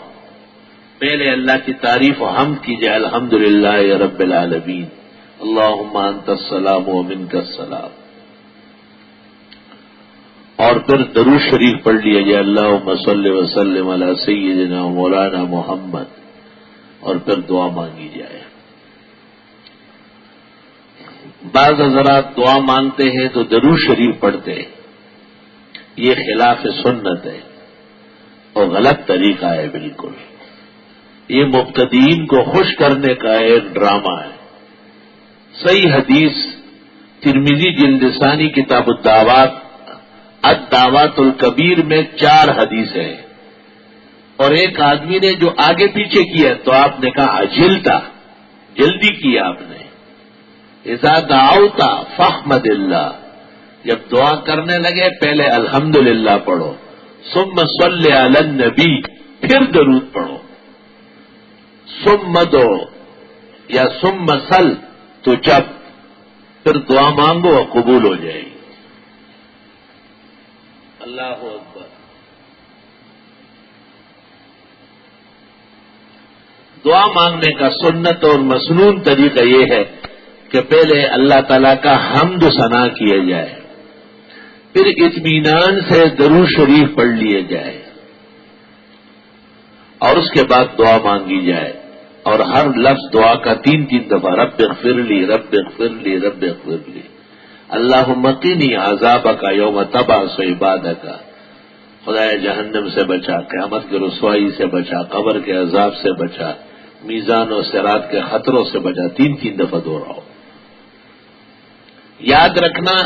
پہلے اللہ کی تعریف و حمد کیجئے الحمدللہ رب العالمین اللہم انت السلام و منک السلام، اور پھر درود شریف پڑھ لیا جائے اللہم صلی وسلم علی سیدنا مولانا محمد، اور پھر دعا مانگی جائے. بعض حضرات دعا مانگتے ہیں تو درود شریف پڑھتے ہیں، یہ خلاف سنت ہے اور غلط طریقہ ہے بالکل. یہ مبتدئین کو خوش کرنے کا ایک ڈرامہ ہے. صحیح حدیث ترمذی جلد ثانی کتاب الدعوات الکبیر میں 4 حدیث ہیں، اور ایک آدمی نے جو آگے پیچھے کیا تو آپ نے کہا عجلتا، جلدی کیا آپ نے. اذا دعوت فاحمد اللہ، جب دعا کرنے لگے پہلے الحمدللہ پڑھو، ثم صلی علی النبی، پھر درود پڑھو. سم دو یا سم سل تو جب پھر دعا مانگو اور قبول ہو جائے گی. اللہ اکبر. دعا مانگنے کا سنت اور مسنون طریقہ یہ ہے کہ پہلے اللہ تعالیٰ کا حمد و ثنا کیا جائے, پھر اطمینان سے درود شریف پڑھ لیے جائے اور اس کے بعد دعا مانگی جائے, اور ہر لفظ دعا کا 3 دفعہ رب اغفر لی رب اغفر لی رب اغفر لی, اللہم قنی عذابک یوم تبعث عبادک, خدایا جہنم سے بچا, قیامت کی رسوائی سے بچا, قبر کے عذاب سے بچا, میزان و صراط کے خطروں سے بچا. 3 دفعہ دہراؤ. یاد رکھنا,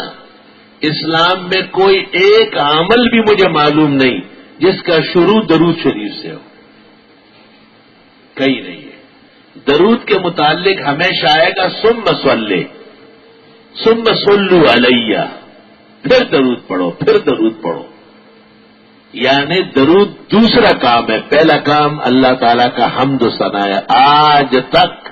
اسلام میں کوئی ایک عمل بھی مجھے معلوم نہیں جس کا شروع درود شریف سے ہو, کہیں نہیں ہے. درود کے متعلق ہمیشہ آئے گا ثم صلی, ثم صلو علیہ, پھر درود پڑھو, پھر درود پڑھو. یعنی درود دوسرا کام ہے, پہلا کام اللہ تعالیٰ کا حمد و ثنا ہے. آج تک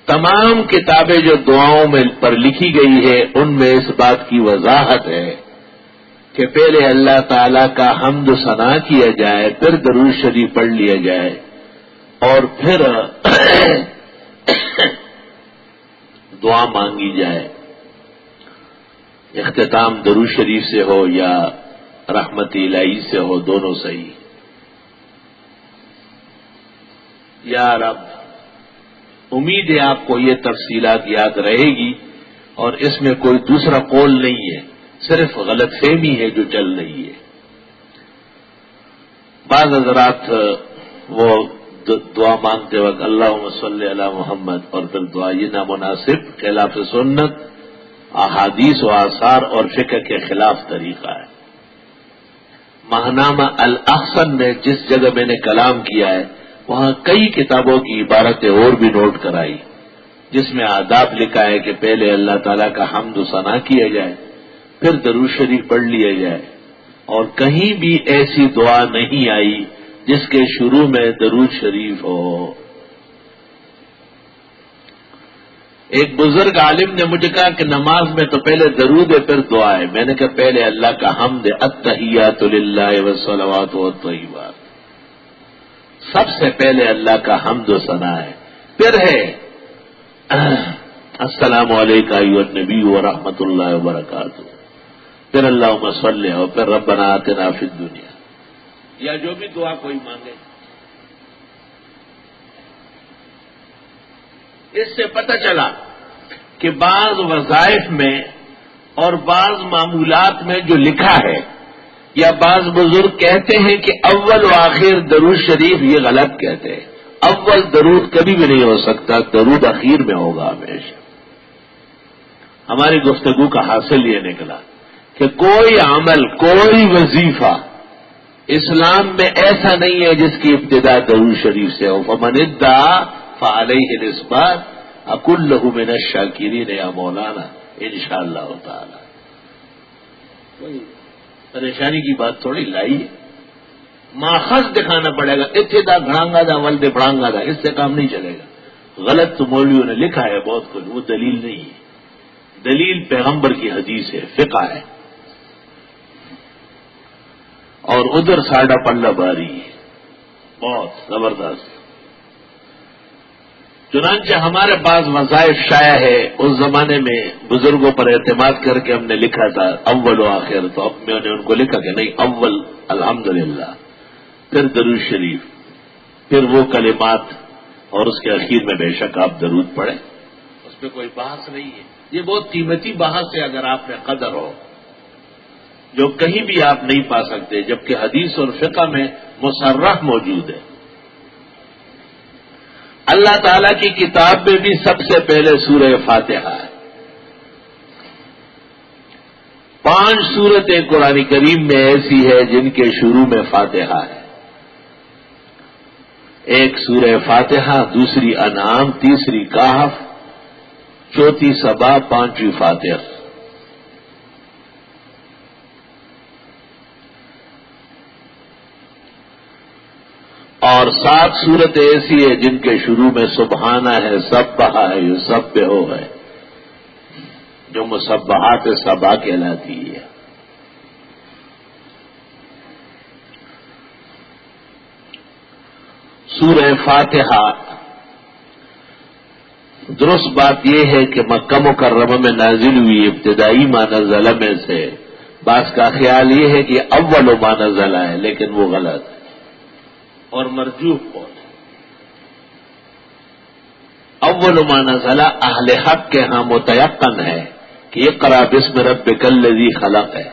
تمام کتابیں جو دعاؤں میں پر لکھی گئی ہے ان میں اس بات کی وضاحت ہے کہ پہلے اللہ تعالیٰ کا حمد و ثنا کیا جائے, پھر درود شریف پڑھ لیا جائے, اور پھر دعا مانگی جائے. اختتام درود شریف سے ہو یا رحمت الہی سے ہو, دونوں صحیح. یا رب, امید ہے آپ کو یہ تفصیلات یاد رہے گی اور اس میں کوئی دوسرا قول نہیں ہے, صرف غلط فہمی ہے جو چل رہی ہے. بعض حضرات وہ دعا مانگتے وقت اللہم صلی علی محمد اور پھر دعا, یہ نامناسب, خلاف سنت, احادیث و آثار اور فقہ کے خلاف طریقہ ہے. ماہنامہ الاحسن میں جس جگہ میں نے کلام کیا ہے وہاں کئی کتابوں کی عبارتیں اور بھی نوٹ کرائی جس میں آداب لکھا ہے کہ پہلے اللہ تعالیٰ کا حمد و ثنا کیا جائے, پھر درود شریف پڑھ لیا جائے, اور کہیں بھی ایسی دعا نہیں آئی جس کے شروع میں درود شریف ہو. ایک بزرگ عالم نے مجھے کہا کہ نماز میں تو پہلے درود ہے پھر دعا ہے. میں نے کہا پہلے اللہ کا حمد ہے, التحیات للہ والصلوات والطیبات, سب سے پہلے اللہ کا حمد و ثنا ہے, پھر ہے السلام علیکم ایھا النبی ورحمۃ اللہ وبرکاتہ, پھر اللہم صلی, اور پھر ربنا آتنا فی الدنیا, یا جو بھی دعا کوئی مانگے. اس سے پتہ چلا کہ بعض وظائف میں اور بعض معمولات میں جو لکھا ہے, یا بعض بزرگ کہتے ہیں کہ اول و آخر درود شریف, یہ غلط کہتے ہیں. اول درود کبھی بھی نہیں ہو سکتا, درود اخیر میں ہوگا ہمیشہ. ہماری گفتگو کا حاصل یہ نکلا کہ کوئی عمل, کوئی وظیفہ اسلام میں ایسا نہیں ہے جس کی ابتدا درود شریف سے ہو. فمن ادعا فعلیہ الإثبات اقل لہ من الشاکرین یا مولانا انشاءاللہ تعالی. کوئی پریشانی کی بات تھوڑی لائی ہے, ماخذ دکھانا پڑے گا. ابتدا گھڑانگا دا ولد بڑھانگا دا, اس سے کام نہیں چلے گا. غلط تو مولویوں نے لکھا ہے بہت کچھ, وہ دلیل نہیں ہے. دلیل پیغمبر کی حدیث ہے, فقہ ہے, اور ادھر ساڈا پلہ باری ہے بہت زبردست. چنانچہ ہمارے پاس وظائف شائع ہے, اس زمانے میں بزرگوں پر اعتماد کر کے ہم نے لکھا تھا اول و آخر, تو اب میں نے ان کو لکھا کہ نہیں, اول الحمدللہ, پھر درود شریف, پھر وہ کلمات, اور اس کے اخیر میں بے شک آپ درود پڑھیں. اس پہ کوئی بحث نہیں ہے. یہ بہت قیمتی بحث ہے اگر آپ میں قدر ہو, جو کہیں بھی آپ نہیں پا سکتے, جبکہ حدیث اور فقہ میں مصرح موجود ہے. اللہ تعالیٰ کی کتاب میں بھی سب سے پہلے سورہ فاتحہ ہے. 5 سورتیں قرآن کریم میں ایسی ہے جن کے شروع میں فاتحہ ہے. ایک سورہ فاتحہ, دوسری انعام, تیسری کہف, چوتھی سبا, 5ویں فاتحہ. اور 7 صورتیں ایسی ہیں جن کے شروع میں سبحانہ ہے، سبحہ ہے، یسبح ہے، جو مسبحات سبا کہلاتی ہے۔ سورہ فاتحہ، درست بات یہ ہے کہ مکہ مکرمہ میں نازل ہوئی، ابتدائی ما نزل میں سے بعض کا خیال یہ ہے کہ اول ما نزل ہے، لیکن وہ غلط ہے اور مرجوح قول ہے۔ اول ما نزل اہل حق کے ہاں متیقن ہے کہ اقرأ باسم ربک الذی خلق ہے۔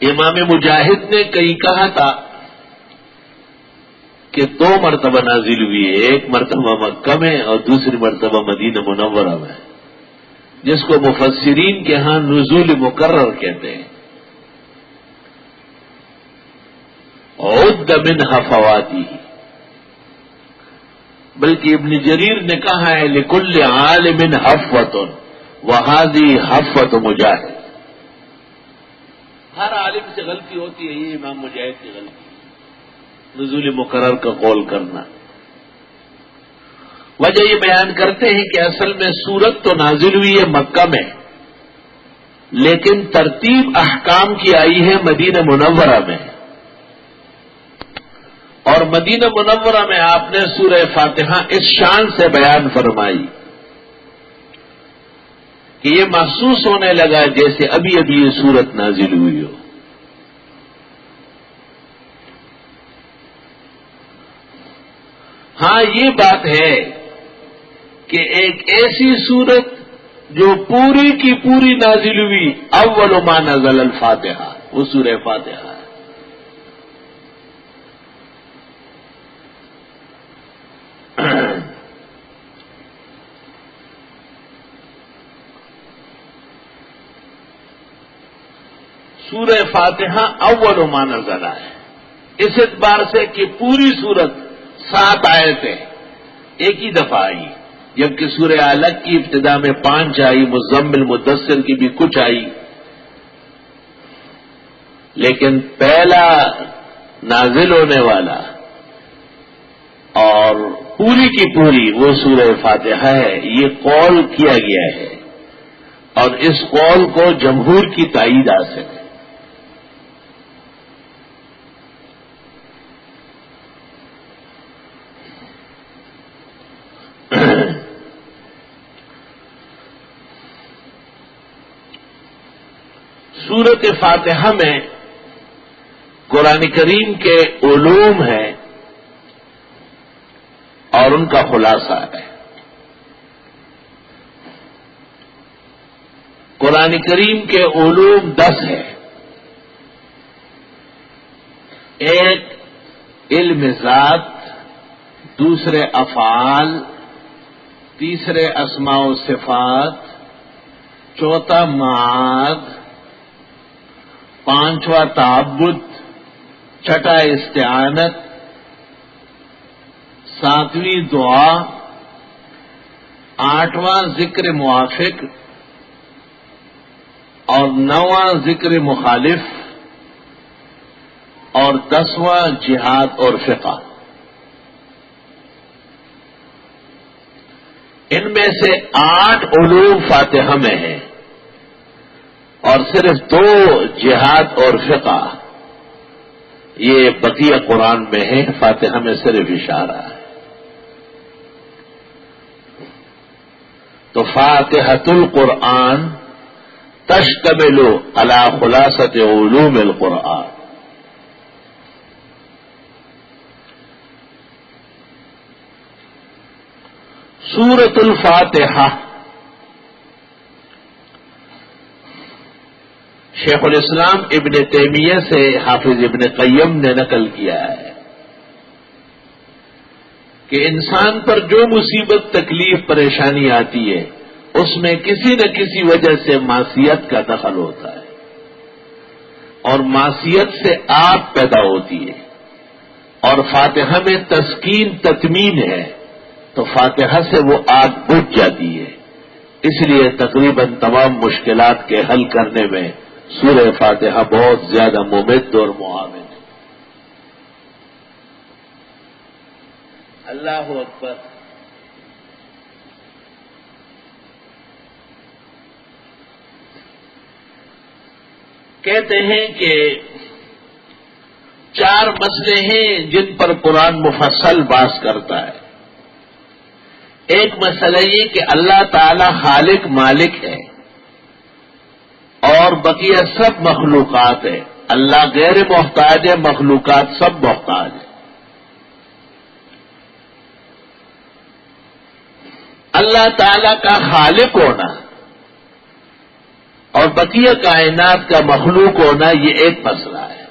امام مجاہد نے کہیں کہا تھا کہ 2 مرتبہ نازل ہوئی ہے، ایک مرتبہ مکہ میں اور دوسری مرتبہ مدینہ منورہ میں، جس کو مفسرین کے ہاں نزول مکرر کہتے ہیں۔ عد منها فواتح، بلکہ ابن جریر نے کہا ہے لکل عالم حفوۃ وهذه حفوۃ مجاہد، ہر عالم سے غلطی ہوتی ہے، یہ امام مجاہد کی غلطی ہے، نزول مقرر کا قول کرنا۔ وجہ یہ بیان کرتے ہیں کہ اصل میں سورت تو نازل ہوئی ہے مکہ میں، لیکن ترتیب احکام کی آئی ہے مدینہ منورہ میں، اور مدینہ منورہ میں آپ نے سورہ فاتحہ اس شان سے بیان فرمائی کہ یہ محسوس ہونے لگا جیسے ابھی ابھی یہ سورت نازل ہوئی ہو۔ ہاں یہ بات ہے کہ ایک ایسی سورت جو پوری کی پوری نازل ہوئی، اول ما نزل الفاتحہ، وہ سورہ فاتحہ ہے۔ سورہ فاتحہ اول ما نزل ہے، اس اعتبار سے کہ پوری سورت 7 آیتیں ایک ہی دفعہ آئی، جبکہ سورہ علق کی ابتدا میں 5 آئی، مزمل مدثر کی بھی کچھ آئی، لیکن پہلا نازل ہونے والا اور پوری کی پوری وہ سورہ فاتحہ ہے، یہ قول کیا گیا ہے، اور اس قول کو جمہور کی تائید حاصل ہے۔ سورت فاتحہ میں قرآن کریم کے علوم ہیں اور ان کا خلاصہ ہے۔ قرآن کریم کے علوم 10 ہیں۔ ایک علم ذات، دوسرے افعال، تیسرے اسماء و صفات، چوتھا معاد، پانچواں تعبد، چھٹا استعانت، ساتویں دعا، آٹھواں ذکر موافق اور 9واں ذکر مخالف اور 10واں جہاد اور فقہ۔ ان میں سے 8 علوم فاتحہ میں ہیں اور صرف 2 جہاد اور فقہ یہ بقیہ قرآن میں ہے، فاتحہ میں صرف اشارہ ہے۔ تو فاتحۃ القرآن تشتمل علی خلاصۃ علوم القرآن۔ سورۃ الفاتحہ شیخ الاسلام ابن تیمیہ سے حافظ ابن قیم نے نقل کیا ہے کہ انسان پر جو مصیبت، تکلیف، پریشانی آتی ہے اس میں کسی نہ کسی وجہ سے معصیت کا دخل ہوتا ہے، اور معصیت سے آگ پیدا ہوتی ہے، اور فاتحہ میں تسکین، تطمین ہے تو فاتحہ سے وہ آگ بجھ جاتی ہے. اس لیے تقریباً تمام مشکلات کے حل کرنے میں سورہ فاتحہ بہت زیادہ ممد اور معاون ہے. اللہ اکبر. کہتے ہیں کہ 4 مسئلے ہیں جن پر قرآن مفصل بحث کرتا ہے. ایک مسئلہ یہ کہ اللہ تعالی خالق مالک ہے اور بقیہ سب مخلوقات ہے. اللہ غیر محتاج ہے، مخلوقات سب محتاج ہے. اللہ تعالی کا خالق ہونا اور بقیہ کائنات کا مخلوق ہونا یہ ایک مسئلہ ہے.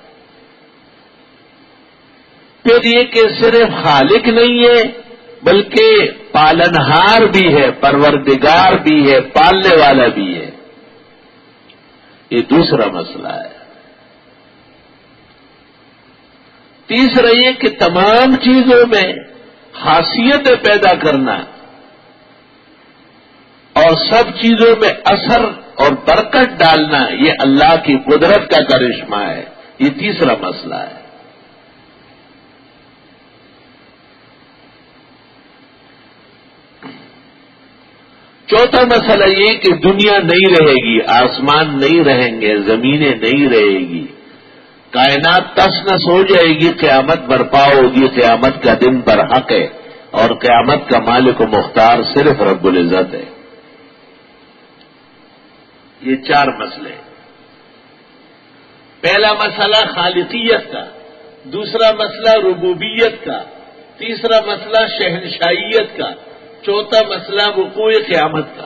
پھر یہ کہ صرف خالق نہیں ہے بلکہ پالنہار بھی ہے، پروردگار بھی ہے، پالنے والا بھی ہے. یہ دوسرا مسئلہ ہے. تیسرا یہ کہ تمام چیزوں میں خاصیتیں پیدا کرنا اور سب چیزوں میں اثر اور برکت ڈالنا یہ اللہ کی قدرت کا کرشمہ ہے. یہ تیسرا مسئلہ ہے. چوتھا مسئلہ یہ کہ دنیا نہیں رہے گی، آسمان نہیں رہیں گے، زمینیں نہیں رہے گی، کائنات تس نس ہو جائے گی، قیامت برپا ہوگی. قیامت کا دن برحق ہے اور قیامت کا مالک و مختار صرف رب العزت ہے. یہ 4 مسئلے. پہلا مسئلہ خالقیت کا، دوسرا مسئلہ ربوبیت کا، تیسرا مسئلہ شہنشائیت کا، چوتھا مسئلہ وقوع قیامت کا.